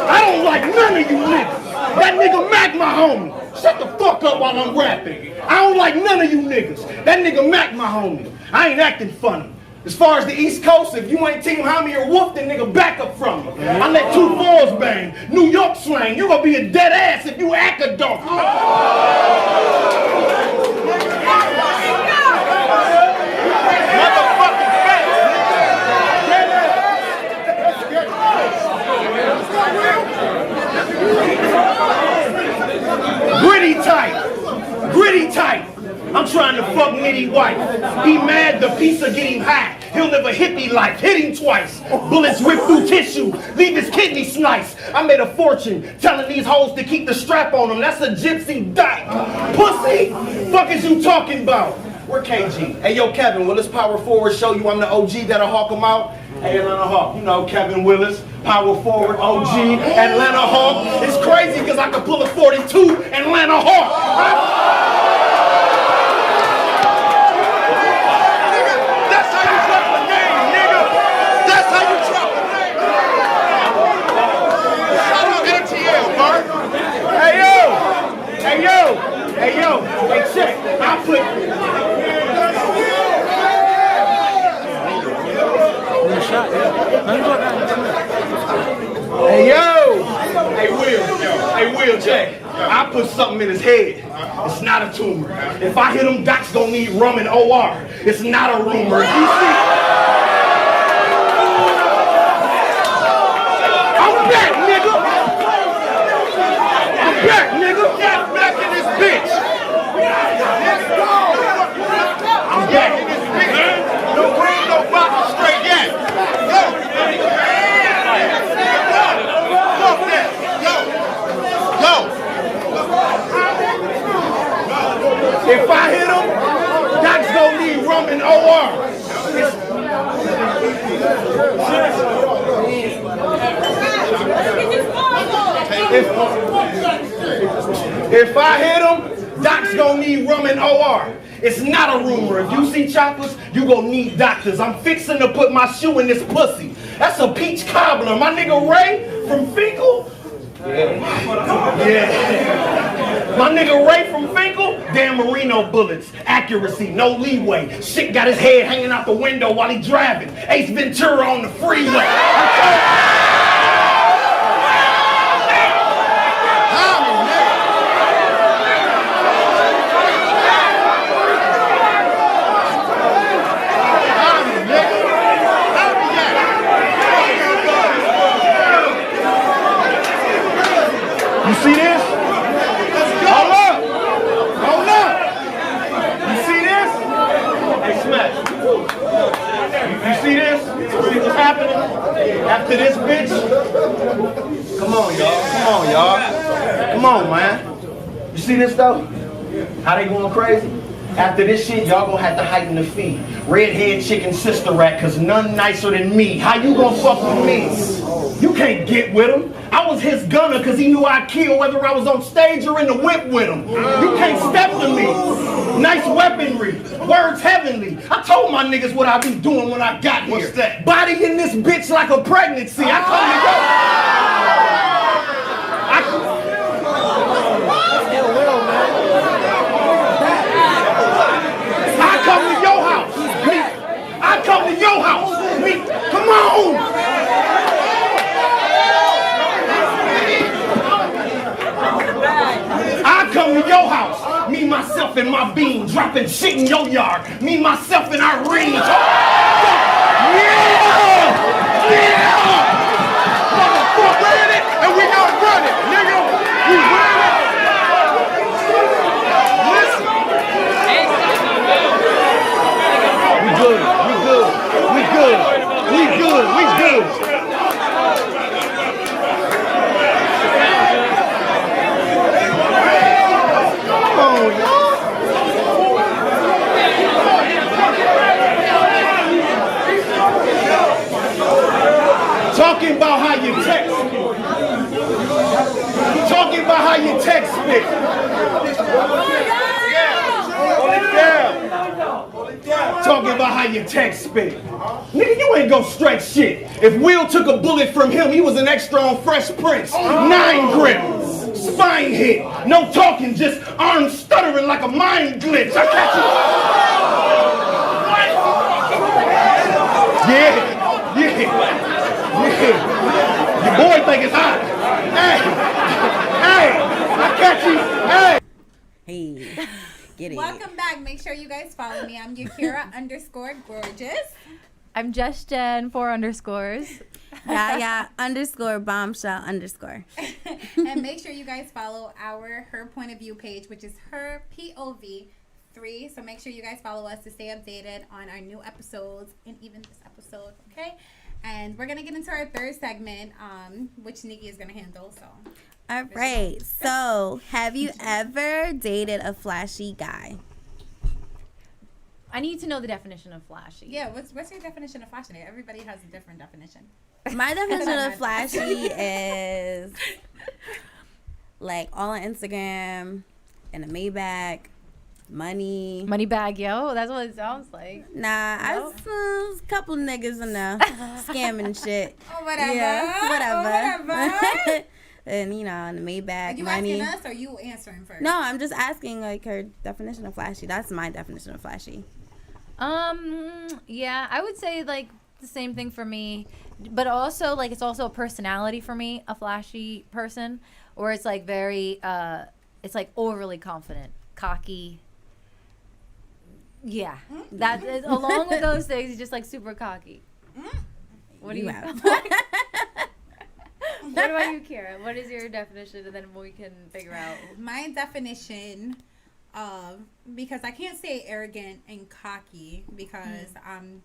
I don't like none of you niggas. That nigga Mac my homie. Shut the fuck up while I'm rapping. I don't like none of you niggas. That nigga Mac my homie. I ain't acting funny. As far as the East Coast, if you ain't Team Homie or Wolf, then nigga back up from me. I let 2 4s bang. New York slang. You gonna be a dead ass if you act a dog. Gritty tight. I'm trying to fuck Nitty White. He mad, the pizza get him high. He'll live a hippie life, hit him twice. Bullets rip through tissue, leave his kidney slice. I made a fortune telling these hoes to keep the strap on them. That's a gypsy dyke. Pussy, fuck is you talking about? We're KG. Hey, yo, Kevin, will this power forward show you I'm the OG that'll hawk him out? Hey, Atlanta Hawk, you know Kevin Willis, power forward, OG, Atlanta Hawk. It's crazy because I could pull a 42 Atlanta Hawk. That's how you drop the name, nigga. That's how you drop the name. Shout out ATL, Mark. Hey, yo. Hey, yo. Hey, yo. Hey, check. I put... Hey, yo! Hey, Will, check. I put something in his head. It's not a tumor. If I hit him, Doc's gonna need rum and OR. It's not a rumor. You see? I'm back, nigga! I'm back, nigga! Get back in this bitch! I'm back in this bitch! No green, no box, straight yet! Go! If I hit him, Doc's gonna need rum and OR. If I hit him, Doc's gonna need rum and OR. It's not a rumor. If you see choppers, you gonna need doctors. I'm fixing to put my shoe in this pussy. That's a peach cobbler. My nigga Ray from Finkel. Yeah. My nigga Ray from Finkel, Dan Marino bullets. Accuracy, no leeway. Shit got his head hanging out the window while he driving. Ace Ventura on the freeway. You see this? You see what's happening? After this bitch? Come on, y'all. Come on, y'all. Come on, man. You see this, though? How they going crazy? After this shit, y'all gonna have to heighten the fee. Redhead chicken sister rat, cause none nicer than me. How you gonna fuck with me? You can't get with him. I was his gunner cause he knew I'd kill whether I was on stage or in the whip with him. You can't step to me. Nice weaponry. Words heavenly. I told my niggas what I be doing when I got here. What's that? Bodying this bitch like a pregnancy. I come to your house. I come to your house. Come on. I come to your house. Me, myself, and my bean dropping shit in your yard. Me, myself, and Irene. Yeah! Yeah! Motherfucker, we're in it, and we gonna run it, nigga. We run it. Listen. We good. We good. We good. We good. We good. Talking about how you text. Talking about how you text me. Talking about how you text me. Nigga, you ain't gonna stretch shit. If Will took a bullet from him, he was an extra on Fresh Prince. 9 grip. Spine hit. No talking, just arms stuttering like a mind glitch. I catch you. Yeah. Yeah. Your boy think it's hot. Hey, I catch you. Hey, get it. Welcome back. Make sure you guys follow me. I'm Yakira _gorgeous. I'm Just Jen 4 underscores. Yeah, _bombshell_. And make sure you guys follow her point of view page, which is her POV 3. So make sure you guys follow us to stay updated on our new episodes and even this episode. Okay. And we're going to get into our third segment, which Nikki is going to handle. So, all right. So, have you ever dated a flashy guy? I need to know the definition of flashy. Yeah, what's your definition of flashy? Everybody has a different definition. My definition of flashy is like all on Instagram and a Maybach. Money bag, yo. That's what it sounds like. Nah, no? I a couple niggas in there scamming shit. Oh, whatever. Yeah, whatever. Oh, whatever. And you know, in the Maybach, are you money. asking us or you answering first? No, I'm just asking like her definition of flashy. That's my definition of flashy. Yeah, I would say like the same thing for me, but also like it's also a personality for me, a flashy person, or it's like very, it's like overly confident, cocky. Yeah, that is, along with those things, he's just like super cocky. What do you have? What about you, Kira? What is your definition, and then we can figure out. My definition of, because I can't say arrogant and cocky because I'm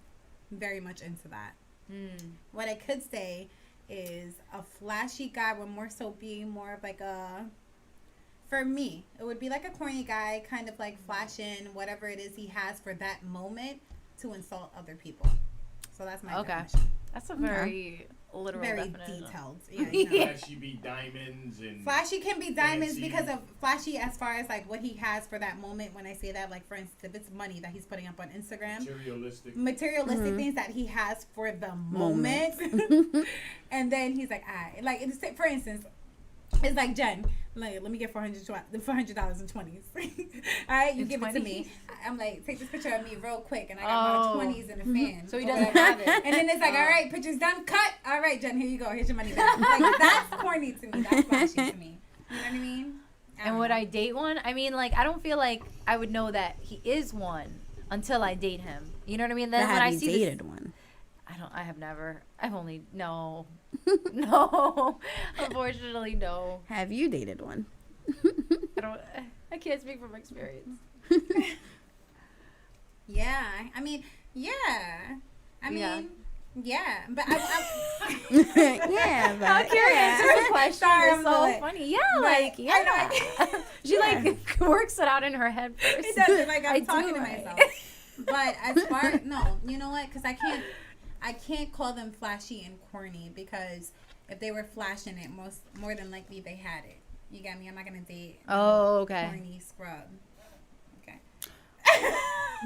very much into that. What I could say is a flashy guy would more so be more of like a. For me, it would be like a corny guy, kind of like flashing whatever it is he has for that moment to insult other people. So that's my definition. That's a very literal very definition. Detailed. Yeah, Flashy be diamonds and flashy can be diamonds fancy. because of flashy as far as like what he has for that moment. When I say that, like for instance, if it's money that he's putting up on Instagram, materialistic things that he has for the moment, and then he's like, like for instance. It's like, Jen, like, let me get $400 in 20s. All right, you give it to me. I'm like, take this picture of me real quick, and I got my 20s in the fan. So he doesn't have it. And then it's like, all right, picture's done, cut. All right, Jen, here you go. Here's your money back. Like, that's corny to me. That's flashy to me. You know what I mean? And would I date one? I mean, like, I don't feel like I would know that he is one until I date him. You know what I mean? Then when I see dated one. I have never. I've only no, no. Unfortunately, no. Have you dated one? I can't speak from experience. Yeah, I mean, yeah. I mean, yeah, but Yeah, but How curious is the question? Sorry, It's I'm so like- funny. Yeah, Right. like, yeah. She, like, works it out in her head first. It does, like I'm I talking do, to right? myself. But as far no, you know what? Because I can't call them flashy and corny because if they were flashing it, more than likely they had it. You got me? I'm not gonna date. Oh, okay. Corny scrub. Okay.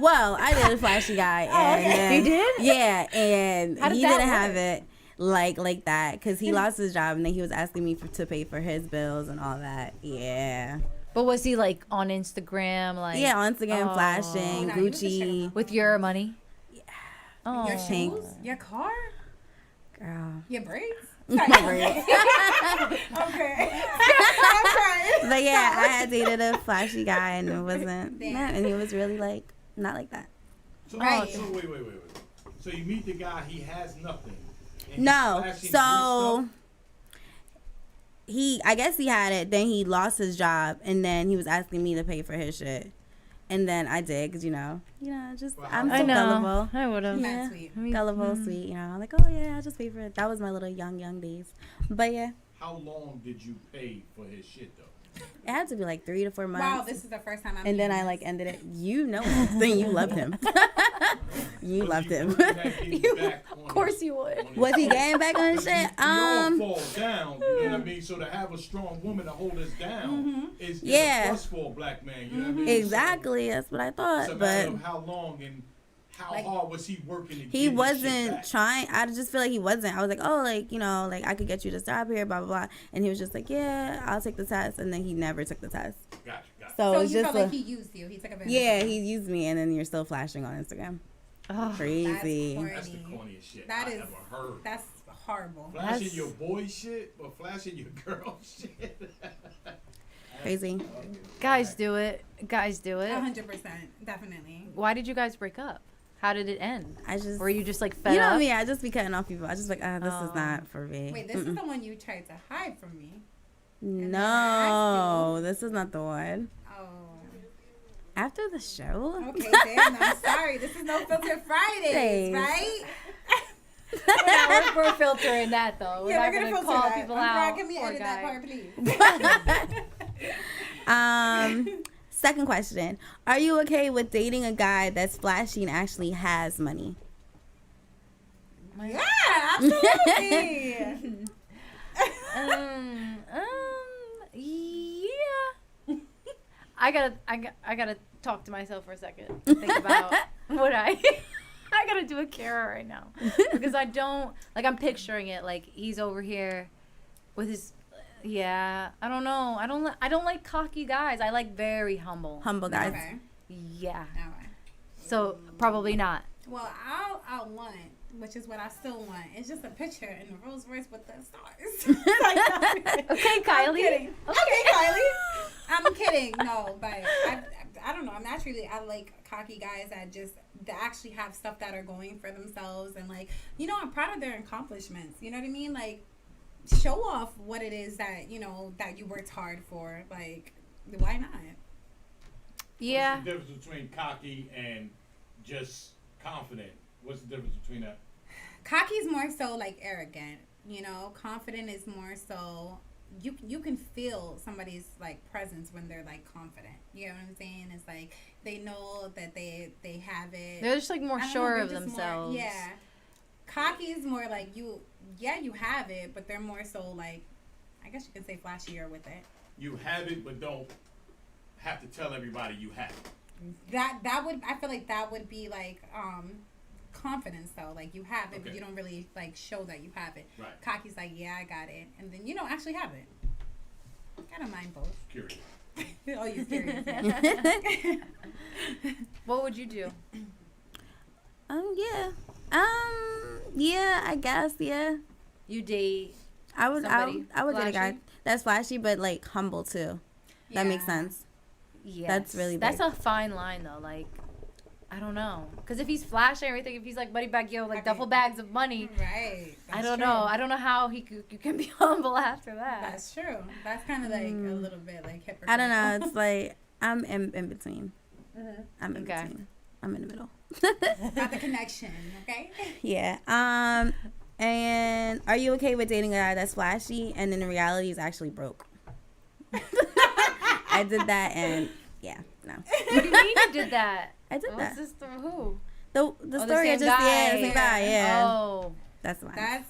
well, I did a flashy guy, and okay. You did? Yeah, and How did he that didn't have work? it like that because he lost his job, and then he was asking me to pay for his bills and all that. Yeah. But was he, like, on Instagram? Like, Yeah, on Instagram, Oh. flashing, No, you was just Gucci. with your money? Yeah. Oh. Your Thanks. shoes, your car, Girl. your braids. My braids. Okay. I'm sorry. But yeah, I had dated a flashy guy, and it wasn't, Damn. nah, and he was really like not like that. So, Right. so wait. So you meet the guy, he has nothing. and he's No, flashing good so stuff? I guess he had it. Then he lost his job, and then he was asking me to pay for his shit, and then I did, cause just Well, I'm I so know. gullible. I would have. Yeah. That's sweet. Gullible, sweet, like, oh yeah, I'll just pay for it. That was my little young days. But yeah, How long did you pay for his shit though? it had to be like 3 to 4 months. Wow, this is the first time I'm. and then I hearing like this. ended it. Then you loved him. You So loved you him. working that getting back on Of course his- you would. on his Was he shit. getting back on his shit? We all fall down, you know what I mean? So to have a strong woman to hold us down is Yeah. a plus for a black man, you know what I mean? Exactly, that's what I So thought. it's a But matter of how long and how hard was he working to get he his shit wasn't back? trying. I just feel like he wasn't. I was like, oh, like I could get you this job here, blah blah blah. And he was just like, yeah, I'll take the test. And then he never took the test. Gotcha. So, So it's you just felt like he used you. He took advantage. yeah, of you. he used me, and then you're still flashing on Instagram. Oh, Crazy. That's the corniest shit That I is- ever heard. That's horrible. Flashing That's- your boy shit, but flashing your girl shit. Crazy. guys do it. Guys do it. 100%, definitely. Why did you guys break up? How did it end? I just Were you just like fed you know up? me. I just be cutting off people. I just like, this Oh. is not for me. Wait, this is the one you tried to hide from me. No, this is not the one. Oh. After the show. Okay, damn. I'm sorry. This is No Filter Fridays, Thanks. right? We're filtering that though. Yeah, not we're gonna filter call that. people Umbrella, out. can we Poor edit guy. that part, please? Second question: are you okay with dating a guy that's flashy and actually has money? Yeah, absolutely. Yeah. I gotta talk to myself for a second. And think about what I gotta do a Kara right now because I don't like. I'm picturing it like he's over here with his. Yeah, I don't know. I don't like cocky guys. I like very humble. Humble guys. Okay. Yeah. All right. So probably not. Well, I'll want, which is what I still want. It's just a picture in the Rolls Royce with the stars. Okay, Kylie. I'm kidding. Okay, Kylie. I'm kidding. No, but I don't know. I'm naturally, I like cocky guys that actually have stuff that are going for themselves. And like, I'm proud of their accomplishments. You know what I mean? Like, show off what it is that, that you worked hard for. Like, why not? Yeah. What's the difference between cocky and just confident? What's the difference between that? Cocky is more so like arrogant, confident is more so you can feel somebody's like presence when they're like confident. You know what I'm saying? It's like they know that they have it. They're just like more I don't know, sure they're of just themselves. yeah. Cocky is more like you have it, but they're more so like, I guess you could say flashier with it. You have it, but don't have to tell everybody you have it. I feel like that would be like confidence though. Like you have it, but Okay. you don't really like show that you have it. Right. Cocky's like, yeah, I got it, and then you don't actually have it. I don't mind both. Curious. Oh, you're serious. What would you do? Yeah. Yeah, I guess, yeah. You date I would somebody I would date a guy flashy? that's flashy but like humble too. That makes Yeah. sense. Yes. That's really That's big. a fine line though. Like, I don't know, because if he's flashing everything, if he's like buddy bag yo, like Okay. duffel bags of money, Right. I That's don't true. know. I don't know how you can be humble after that. That's true. That's kind of like a little bit like hypocritical. I don't know. It's like I'm in between. Mm-hmm. I'm in Okay. between. I'm in the middle. Got the connection, okay? Yeah. And are you okay with dating a guy that's flashy and in reality is actually broke? I did that and yeah, no. What do you mean you did that? I did that. What's this story? Who? The story is just the same guy, yeah. Oh. That's fine. That's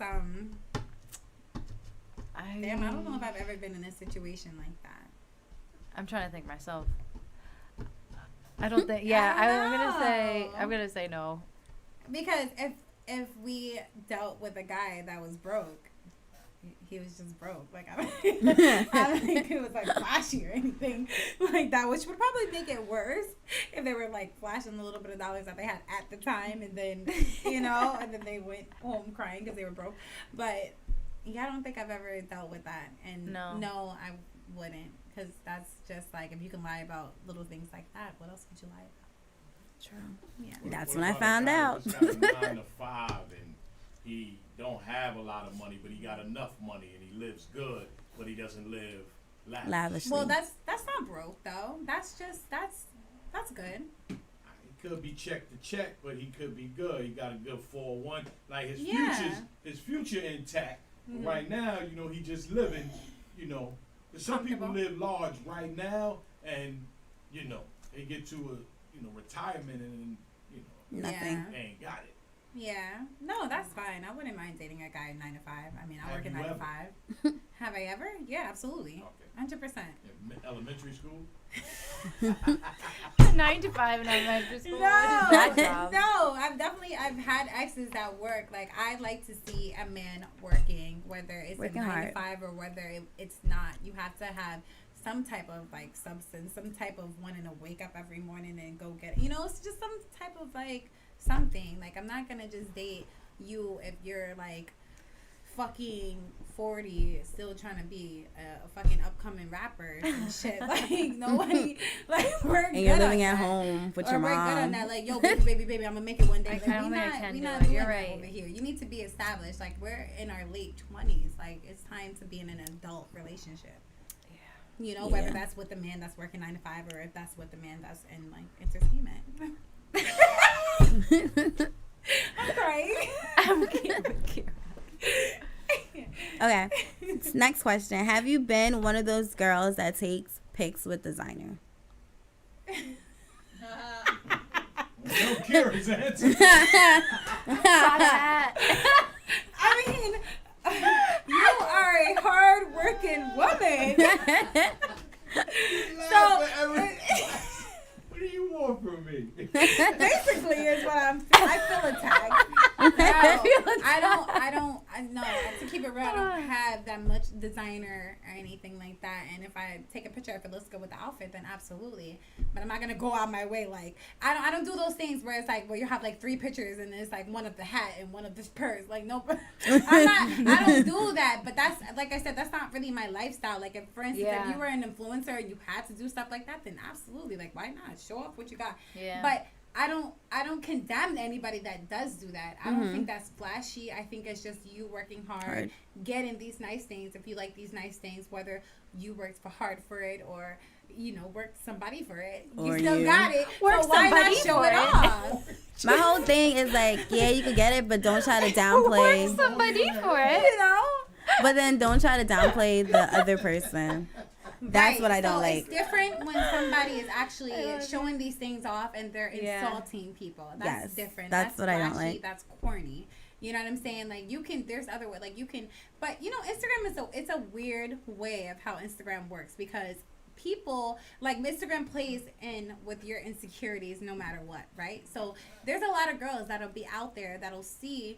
damn, I don't know if I've ever been in a situation like that. I'm trying to think myself. I don't think. Yeah, I'm gonna say no. Because if we dealt with a guy that was broke, he was just broke. Like I don't think it was like flashy or anything like that, which would probably make it worse if they were like flashing the little bit of dollars that they had at the time, and then and then they went home crying because they were broke. But yeah, I don't think I've ever dealt with that, and no, I wouldn't, because that's just like, if you can lie about little things like that, what else could you lie about? True. Yeah. What That's when I about a found guy out. that's got a 9 to 5 and he don't have a lot of money, but he got enough money and he lives good, but he doesn't live lavishly. Well, that's not broke though. That's good. He could be check to check, but he could be good. He got a good 401. Like his future intact. But right now, he just living, some people live large right now, and they get to a retirement and Nothing. they ain't got it. Yeah. No, that's fine. I wouldn't mind dating a guy 9 to 5. I mean, I work at 9 to 5. Have I ever? Yeah, absolutely. Okay. 100%. In elementary school? 9 to 5 in elementary school. No, I've had exes that work. Like, I like to see a man working, whether it's Working a 9 hard. to 5 or whether it's not. You have to have some type of like substance, some type of wanting to wake up every morning and go get it. It's just some type of like something. Like, I'm not gonna just date you if you're like fucking 40, still trying to be a fucking upcoming rapper and shit. Like, nobody, like, we're And good you're living on at that. home with Or your we're good mom. on that. Like, yo, baby, I'm gonna make it one day. Like, I don't think I can we do not it. doing You're that right. over here. You need to be established. Like, we're in our late 20s. Like, it's time to be in an adult relationship. Whether that's with the man that's working 9 to 5 or if that's with the man that's in like entertainment. I'm crying. I'm kidding. Okay. Next question. Have you been one of those girls that takes pics with designer? No curious answer. I mean, you are a hard-working woman. What do you want from me? Basically, is what I feel attacked. No, to keep it real, I don't have that much designer or anything like that. And if I take a picture, if it looks good with the outfit, then absolutely. But I'm not gonna go out my way. Like, I don't do those things where it's like, where you have like 3 pictures and it's like one of the hat and one of this purse. Like, no, I don't do that. But that's, like I said, that's not really my lifestyle. Like, if, for instance, if you were an influencer and you had to do stuff like that, then absolutely. Like, why not? Show off what you got. Yeah. But I don't condemn anybody that does do that. I don't think that's flashy. I think it's just you working hard, getting these nice things. If you like these nice things, whether you worked hard for it or worked somebody for it, you still got it. Work so why not somebody show for it it. off? My whole thing is like, yeah, you could get it, but don't try to downplay. Work somebody for it. But then don't try to downplay the other person. That's what I don't like. It's different when somebody is actually showing these things off and they're insulting people. That's different. That's what I don't flashy, like. That's corny. You know what I'm saying? Like, there's other way. Like, you can, but Instagram it's a weird way of how Instagram works, because people, like, Instagram plays in with your insecurities no matter what, right? So there's a lot of girls that'll be out there that'll see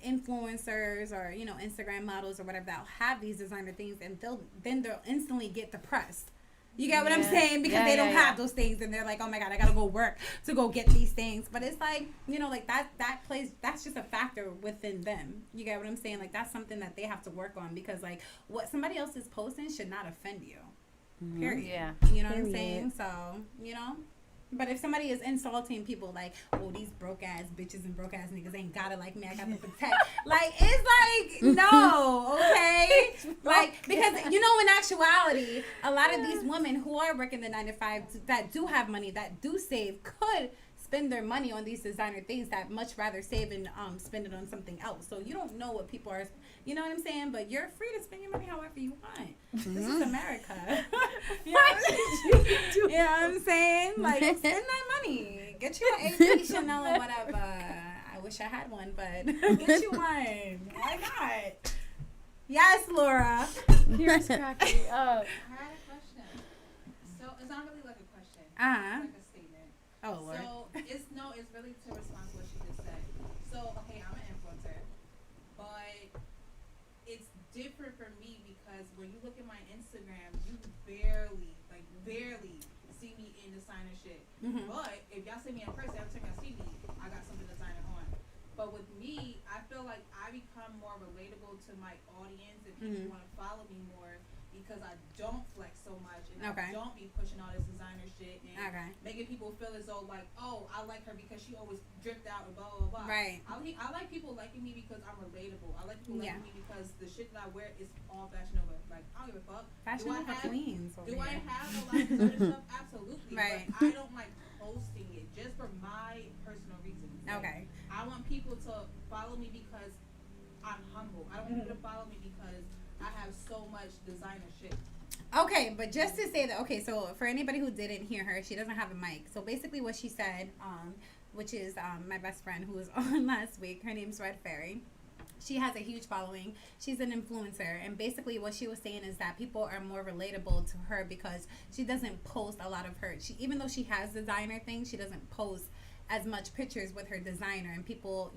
influencers or Instagram models or whatever that'll have these designer things, and they'll instantly get depressed. You get what I'm saying? Because they don't have those things, and they're like, oh my god, I gotta go work to go get these things. But it's like, like that plays, that's just a factor within them. You get what I'm saying? Like, that's something that they have to work on, because like what somebody else is posting should not offend you. Period. Yeah. You know what I'm saying? So, But if somebody is insulting people like, oh, these broke ass bitches and broke ass niggas ain't got it like me, I got to protect. Like, it's like, no, okay? Like, because, in actuality, a lot of these women who are working the 9 to 5 that do have money, that do save, could spend their money on these designer things that much rather save and spend it on something else. So you don't know what people are, you know what I'm saying? But you're free to spend your money however you want. This is America. You know what I'm saying? Like, spend that money. Get you an AP Chanel or whatever. I wish I had one, but get you one. Why not? Yes, Laura. Here's cracking up. I had a question. So it's not really like a question. Uh-huh. It's like a statement. Oh, Lord. So it's really to respond to what she just said. So okay, I'm an influencer, but it's different for me because when you look at my Instagram, you barely see me in designer shit. Mm-hmm. But if y'all see me in person, every time y'all see me, I got something designer on. But with me, I feel like I become more relatable to my audience and people want to follow me more because I don't flex so much and I don't be pushing all this designer shit and making people feel as though like, oh, I like her because she always dripped out and blah blah blah. Right. I like people liking me because I'm relatable. I like people liking me because the shit that I wear is all fashion over. Like I don't give a fuck. Fashion over queens. Do I have a lot of designer stuff? Absolutely. Right. But I don't like posting it just for my personal reasons. Like, I want people to follow me because I'm humble. I don't want people to follow me because I have so much designer shit. Okay, but just to say that, okay, so for anybody who didn't hear her, she doesn't have a mic. So basically what she said, which is my best friend who was on last week, her name's Red Fairy. She has a huge following. She's an influencer. And basically what she was saying is that people are more relatable to her because she doesn't post a lot of her. Even though she has designer things, she doesn't post as much pictures with her designer, and people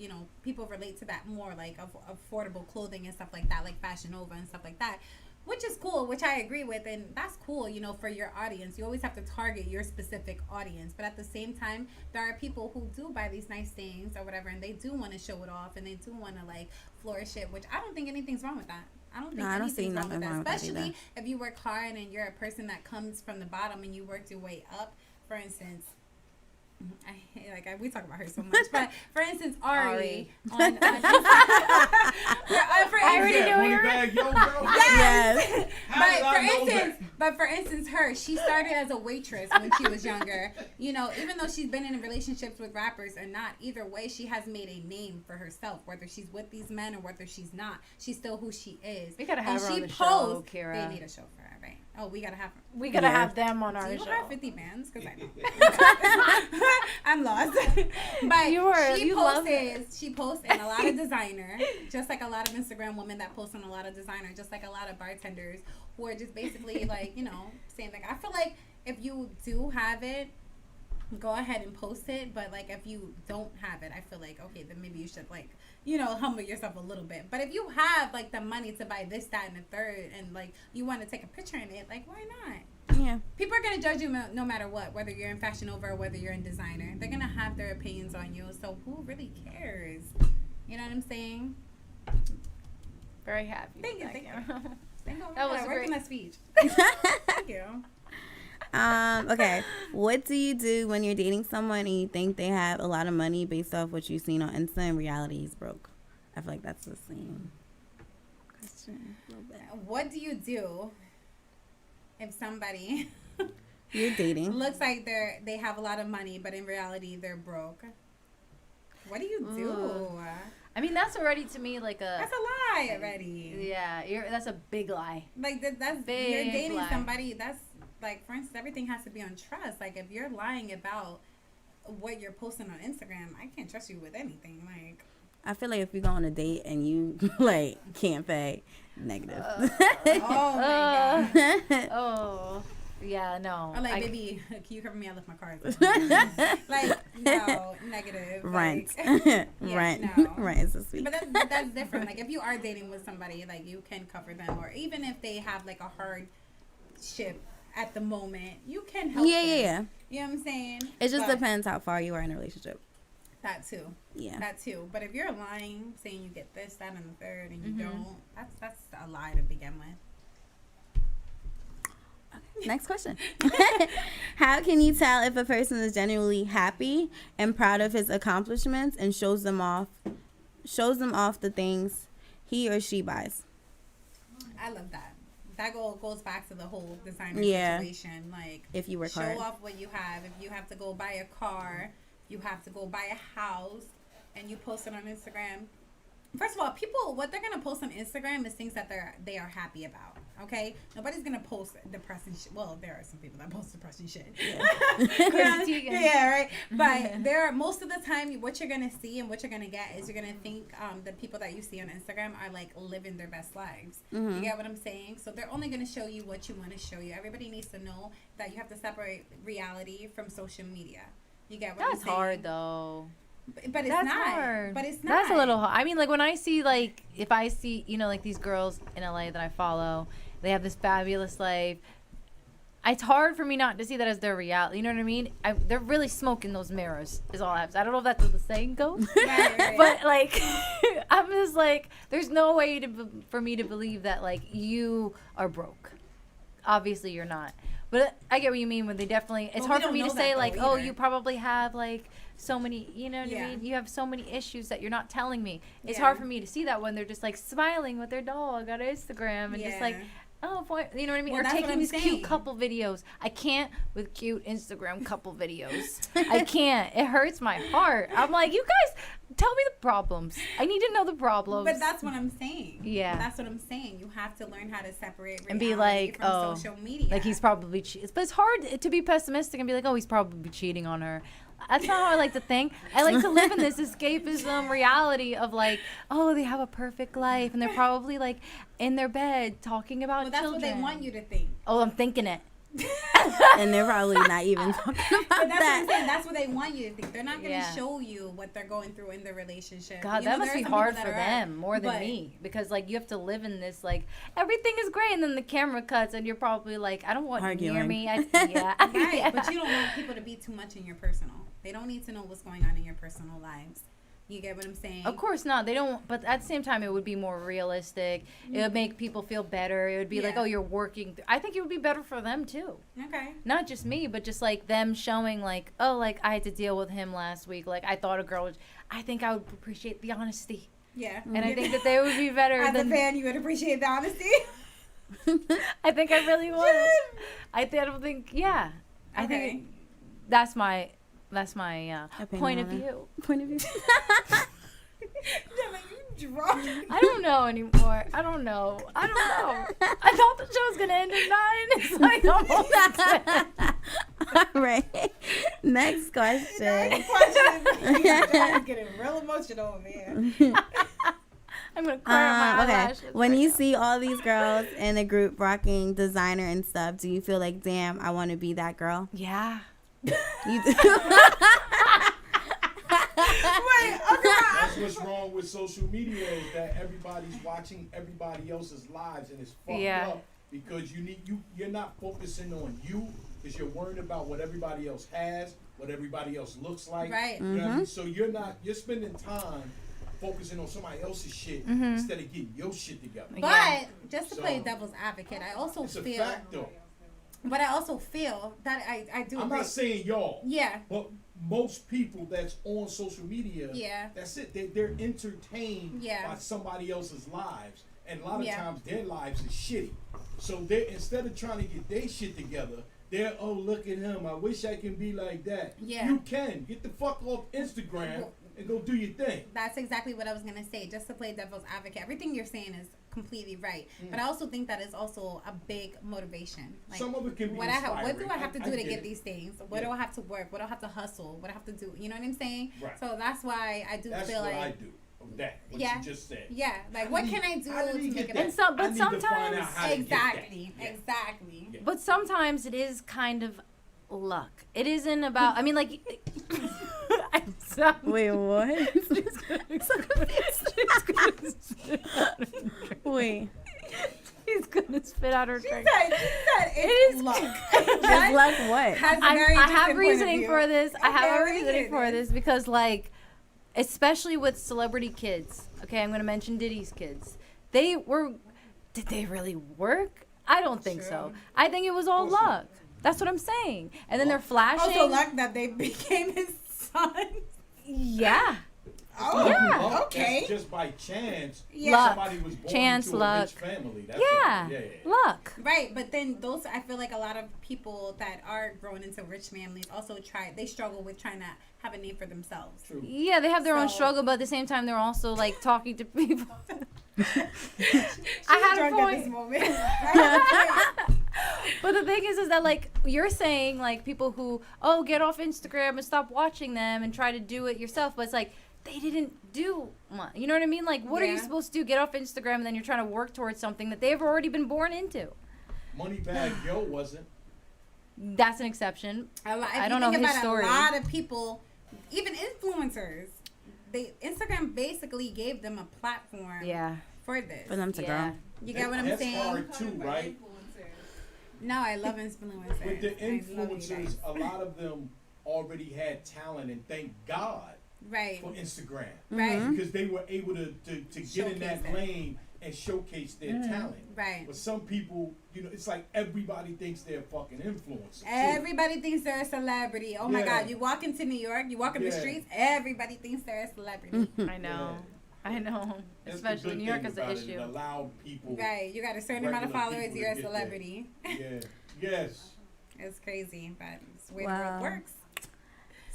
relate to that more, like of affordable clothing and stuff like that, like Fashion Nova and stuff like that, which is cool, which I agree with, and that's cool, for your audience. You always have to target your specific audience, but at the same time, there are people who do buy these nice things or whatever, and they do want to show it off, and they do want to like flourish it, which I don't think anything's wrong with that. I don't think anything's wrong with that, especially if you work hard and you're a person that comes from the bottom and you worked your way up. For instance, we talk about her so much, but for instance, Ari. For Yes. But for instance, her, she started as a waitress when she was younger. Even though she's been in relationships with rappers or not, either way, she has made a name for herself. Whether she's with these men or whether she's not, she's still who she is. We gotta have her on the show, Kira. They need a show for her, right? Oh, we gotta have her. We gotta have them on our show. Do you have 50 bands? Because I know. I'm lost. But she posts in a lot of designer, just like a lot of Instagram women that post on a lot of designer, just like a lot of bartenders who are just basically like, saying like, I feel like if you do have it, go ahead and post it, but like if you don't have it, I feel like, okay, then maybe you should like, humble yourself a little bit. But if you have like the money to buy this, that, and the third, and like you want to take a picture in it, like why not? Yeah. People are gonna judge you no matter what, whether you're in Fashion Nova or whether you're in designer. They're gonna have their opinions on you, so who really cares? You know what I'm saying? Very happy. Thank you. That was working great. my speech. Thank you. Okay. What do you do when you're dating someone and you think they have a lot of money based off what you've seen on Insta and reality he's broke? I feel like that's the same question a little bit. What do you do if somebody you're dating looks like they have a lot of money, but in reality they're broke? What do you do? I mean, that's already to me like that's a lie already. Yeah, that's a big lie. Like that's big. You're dating somebody. That's like, for instance, everything has to be on trust. Like if you're lying about what you're posting on Instagram, I can't trust you with anything. Like I feel like if you go on a date and you like can't pay, negative. Oh my god. Oh. Yeah, no. Or like, baby, can you cover me? I left my car. Like, no, negative. Rent. Like, Rent. No. Rent is a sweet. But that's different. Like, if you are dating with somebody, like, you can cover them. Or even if they have, like, a hardship at the moment, you can help them. Yeah. You know what I'm saying? It just depends how far you are in a relationship. That too. Yeah. That too. But if you're lying, saying you get this, that, and the third, and you don't, that's a lie to begin with. Next question. How can you tell if a person is genuinely happy and proud of his accomplishments and shows them off the things he or she buys? I love that. That goes back to the whole designer situation. Like, if you work show hard, off what you have. If you have to go buy a car You have to go buy a house, and you post it on Instagram. First of all, people, what they're gonna post on Instagram is things that they are happy about. Okay, nobody's gonna post depressing shit. Well, there are some people that post depressing shit. Yeah, right. But there are, most of the time, what you're gonna see and what you're gonna get is you're gonna think the people that you see on Instagram are like living their best lives. You get what I'm saying? So they're only gonna show you what you want to show you. Everybody needs to know that you have to separate reality from social media. You get what I'm saying? That's hard though. But it's That's not. hard. But it's not. That's a little hard. I mean, like when I see, like, if I see, you know, like these girls in LA that I follow, they have this fabulous life. It's hard for me not to see that as their reality. You know what I mean? They're really smoking those mirrors, is all I have to say. I don't know if that's what the saying goes. Right. But, like, I'm just like, there's no way for me to believe that, like, you are broke. Obviously, you're not. But I get what you mean when they definitely, it's hard for me to say, like, oh, you probably have, like, so many, you know what I mean? You have so many issues that you're not telling me. It's hard for me to see that when they're just, like, smiling with their dog on Instagram and just, like, oh, boy, you know what I mean? Well, or taking these cute couple videos. I can't with cute Instagram couple videos. I can't. It hurts my heart. I'm like, you guys, tell me the problems. I need to know the problems. But that's what I'm saying. Yeah. That's what I'm saying. You have to learn how to separate reality and be like, from social media. Like he's probably cheating. But it's hard to be pessimistic and be like, oh, he's probably cheating on her. That's not how I like to think. I like to live in this escapism reality of like, oh, they have a perfect life and they're probably like in their bed talking about that's children. What they want you to think. Oh, I'm thinking it. And they're probably not even talking about But that's that. what I'm saying. That's what they want you to think. They're not going to show you what they're going through in their relationship. God, you know, that must be hard for them more than me, because like you have to live in this like everything is great, and then the camera cuts, and you're probably like, I don't want you near me. Right, but you don't want people to be too much in your personal. They don't need to know what's going on in your personal lives. You get what I'm saying? Of course not. They don't. But at the same time, it would be more realistic. It would make people feel better. It would be like, oh, you're working. I think it would be better for them too. Okay. Not just me, but just like them showing like, oh, like I had to deal with him last week. Like I thought a girl was. I think I would appreciate the honesty. Yeah. And I think that they would be better. As a fan, you would appreciate the honesty. I think I really would. I don't think. Yeah. I think that's my point of view. Point of view. I don't know anymore. I don't know. I thought the show was gonna end at 9. It's like almost. All right. Next question. I'm getting real emotional over here. I'm gonna cry on my eyelashes. When you see all these girls in a group rocking designer and stuff, do you feel like, damn, I want to be that girl? Yeah. You do. That's what's wrong with social media, is that everybody's watching everybody else's lives, and it's fucked up because you're not focusing on you, because you're worried about what everybody else has, what everybody else looks like. Right. You know what I mean? So you're spending time focusing on somebody else's shit instead of getting your shit together. But just to play devil's advocate, I also it's feel. a fact, though. But I also feel that I do. I'm not saying y'all. Yeah. But most people that's on social media, yeah, that's it. They're entertained by somebody else's lives, and a lot of times their lives is shitty. So they, instead of trying to get their shit together, they're, oh, look at him, I wish I can be like that. Yeah. You can get the fuck off Instagram and go do your thing. That's exactly what I was gonna say. Just to play devil's advocate, everything you're saying is completely right. But I also think that is also a big motivation. Like, some of it can be what do I have to do to get these things? What do I have to work? What do I have to hustle? What do I have to do? You know what I'm saying? Right. So that's why I do feel like. I do. That what you just said. Yeah, like what can I do to make it? And but sometimes exactly. Yeah. But sometimes it is kind of luck. It isn't about. I mean, like. Wait, what? Wait. She's gonna spit out her drink. It is luck. It's luck what? I have reasoning for this. I have a reasoning for this because, like, especially with celebrity kids. Okay, I'm gonna mention Diddy's kids. Did they really work? I don't think so. I think it was all luck. That's what I'm saying. And then they're flashing. Also luck that they became his son. Yeah. Oh, Yeah. Okay. That's just by chance. Yeah. Somebody was born Chance, into a luck. rich family. That's Yeah. it. Luck. Right, but then those, I feel like a lot of people that are grown into rich families also they struggle with trying to have a name for themselves. True. Yeah, they have their own So- struggle, but at the same time, they're also like talking to people. She's I had a drunk at this point. moment. But the thing is that like you're saying, like people who get off Instagram and stop watching them and try to do it yourself, but it's like they didn't do much. You know what I mean? Like, what are you Yeah. supposed to do? Get off Instagram and then you're trying to work towards something that they've already been born into. Moneybag Yo wasn't. That's an exception. I don't know his story. A lot of people, even influencers, Instagram basically gave them a platform Yeah. for this. For them to Yeah. grow. You get what I'm That's saying? hard too, right? No, I love influencers. With the I love you influencers, guys. a lot of them already had talent, and thank God Right. for Instagram. Right. Because they were able to get in Showcase that it. lane and showcase their talent. Right. But some people, it's like everybody thinks they're fucking influencers. too. Everybody thinks they're a celebrity. Oh my Yeah. God! You walk into New York, you walk in the Yeah. streets, everybody thinks they're a celebrity. I know. I know. That's the Especially good New York thing is an about it. issue. It allowed people. Right. You got a certain amount of Regular followers, people you're a to get celebrity. Yeah. Yes. It's crazy, but it's the way Wow. the world works.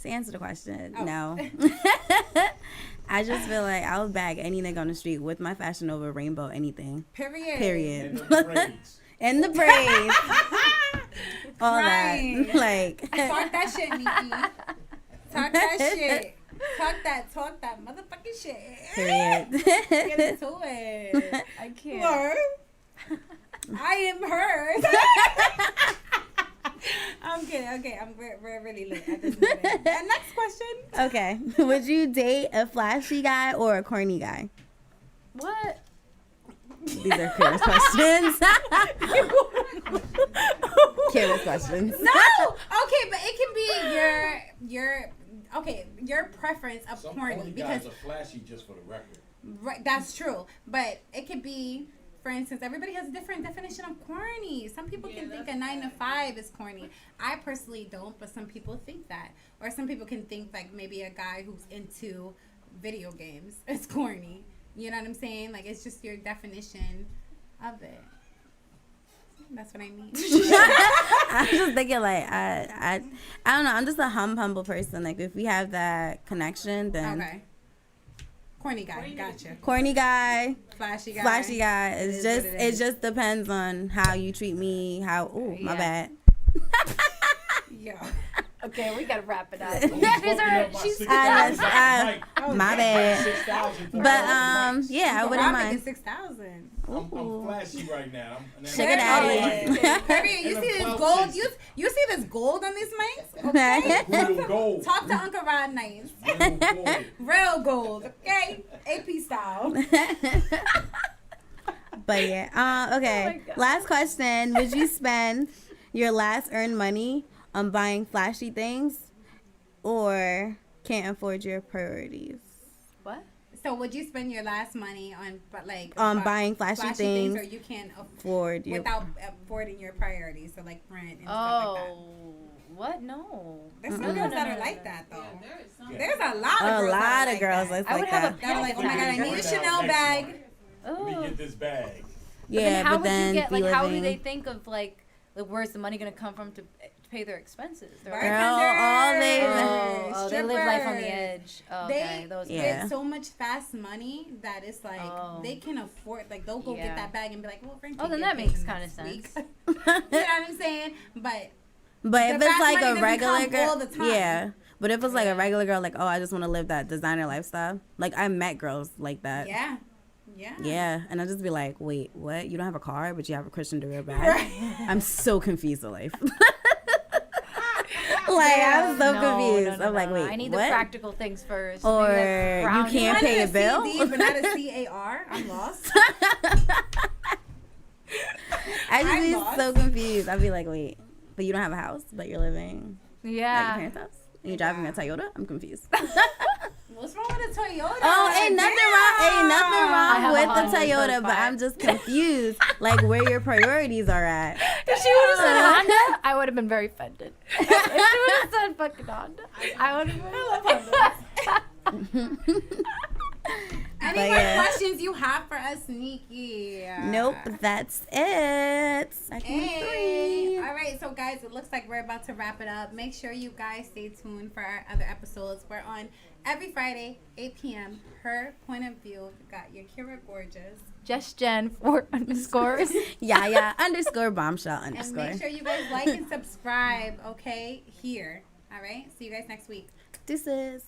To answer the question, Oh. no. I just feel like I would bag any nigga on the street with my Fashion Nova rainbow anything. Period. And Period. the braids. And the braids. All Right. that. Like, Talk that shit, Nikki. Talk that shit. Talk that motherfucking shit. period. Get into it. I can't. Word. I am hers. I'm kidding. Okay, we're really lit at this moment. And next question. Okay. Would you date a flashy guy or a corny guy? What? These are curious questions. Curious questions. No. Okay, but it can be your preference of Some corny corny because guys are flashy just for the record. right, that's true. But it could be, for instance, everybody has a different definition of corny. Some people can think a 9 to 5 is corny. I personally don't, but some people think that. Or some people can think like maybe a guy who's into video games is corny. You know what I'm saying? Like it's just your definition of it. That's what I mean. I'm just thinking like I don't know. I'm just a humble person. Like if we have that connection, then Okay. Corny guy, gotcha. corny guy, Flashy guy. flashy guy. It It's is just what it it is. just depends on how you treat me. How my Yeah. bad. Yo. Okay, we gotta wrap it up. She's My bad. 6,000 for But all the mics. yeah, I wouldn't I'm mind. making 6,000. I'm flashy right now. Sugar daddy. Period. You And see a this clout gold? chaser. You see this gold on these mics? Okay. Real gold. Talk to Uncle Rod nice. Real gold. Real gold. Okay. AP style. But yeah. Okay. Last question. Would you spend your last earned money on buying flashy things or can't afford your priorities? What? So would you spend your last money on Buying flashy things or you can't for your without affording your priorities, so like rent and stuff Oh, like that? what? No. There's some girls that are like that though. Yeah. There's a lot of a girls. lot that are of girls like like I would that. have a that are like, oh my god, I need a Next Chanel month. bag. Let me Oh. get this bag. Yeah, how but would then you get, be like, how do living- they think of like where's the money gonna come from to pay their expenses? They're like, Girl, all they- oh, they live life on the Strippers. edge. Oh, okay, They those Yeah. get so much fast money that it's like Oh. they can afford, like they'll go Yeah. get that bag and be like, well, Frank, Oh, then that makes kind of sense. you know what I'm saying? But But if The it's fast like money a doesn't regular come girl, all the time. yeah. But if it's like a regular girl, like, oh, I just want to live that designer lifestyle. Like I met girls like that. yeah. Yeah, and I'll just be like, wait, what? You don't have a car, but you have a Christian Dior bag? I'm so confused in life. I'm so confused. I'm like, wait, I need what? the practical things first. Or Maybe that's you brownie. can't I pay wanted a bill? CD, but not a CAR. I'm lost. I just I'm be lost. so confused. I'd be like, wait, but you don't have a house, but you're living at your Yeah. parents' house? And you're driving a Toyota? I'm confused. What's wrong with a Toyota? Oh, ain't nothing I wrong have a with Honda, the Toyota, so but fine. I'm just confused, like where your priorities are at. If she would have said Honda, I would have been very offended. If she would have said fucking Honda, I would have been. Any But more yeah. questions you have for us, Nikki? Nope, that's it. Segment Hey. 3. All right, so guys, it looks like we're about to wrap it up. Make sure you guys stay tuned for our other episodes. We're on every Friday, 8 p.m. Her point of view. You got your Kira Gorgeous. Just Jen 4 underscores. Yeah, underscore bombshell And underscore. make sure you guys like and subscribe, okay? Here. All right? See you guys next week. Deuces.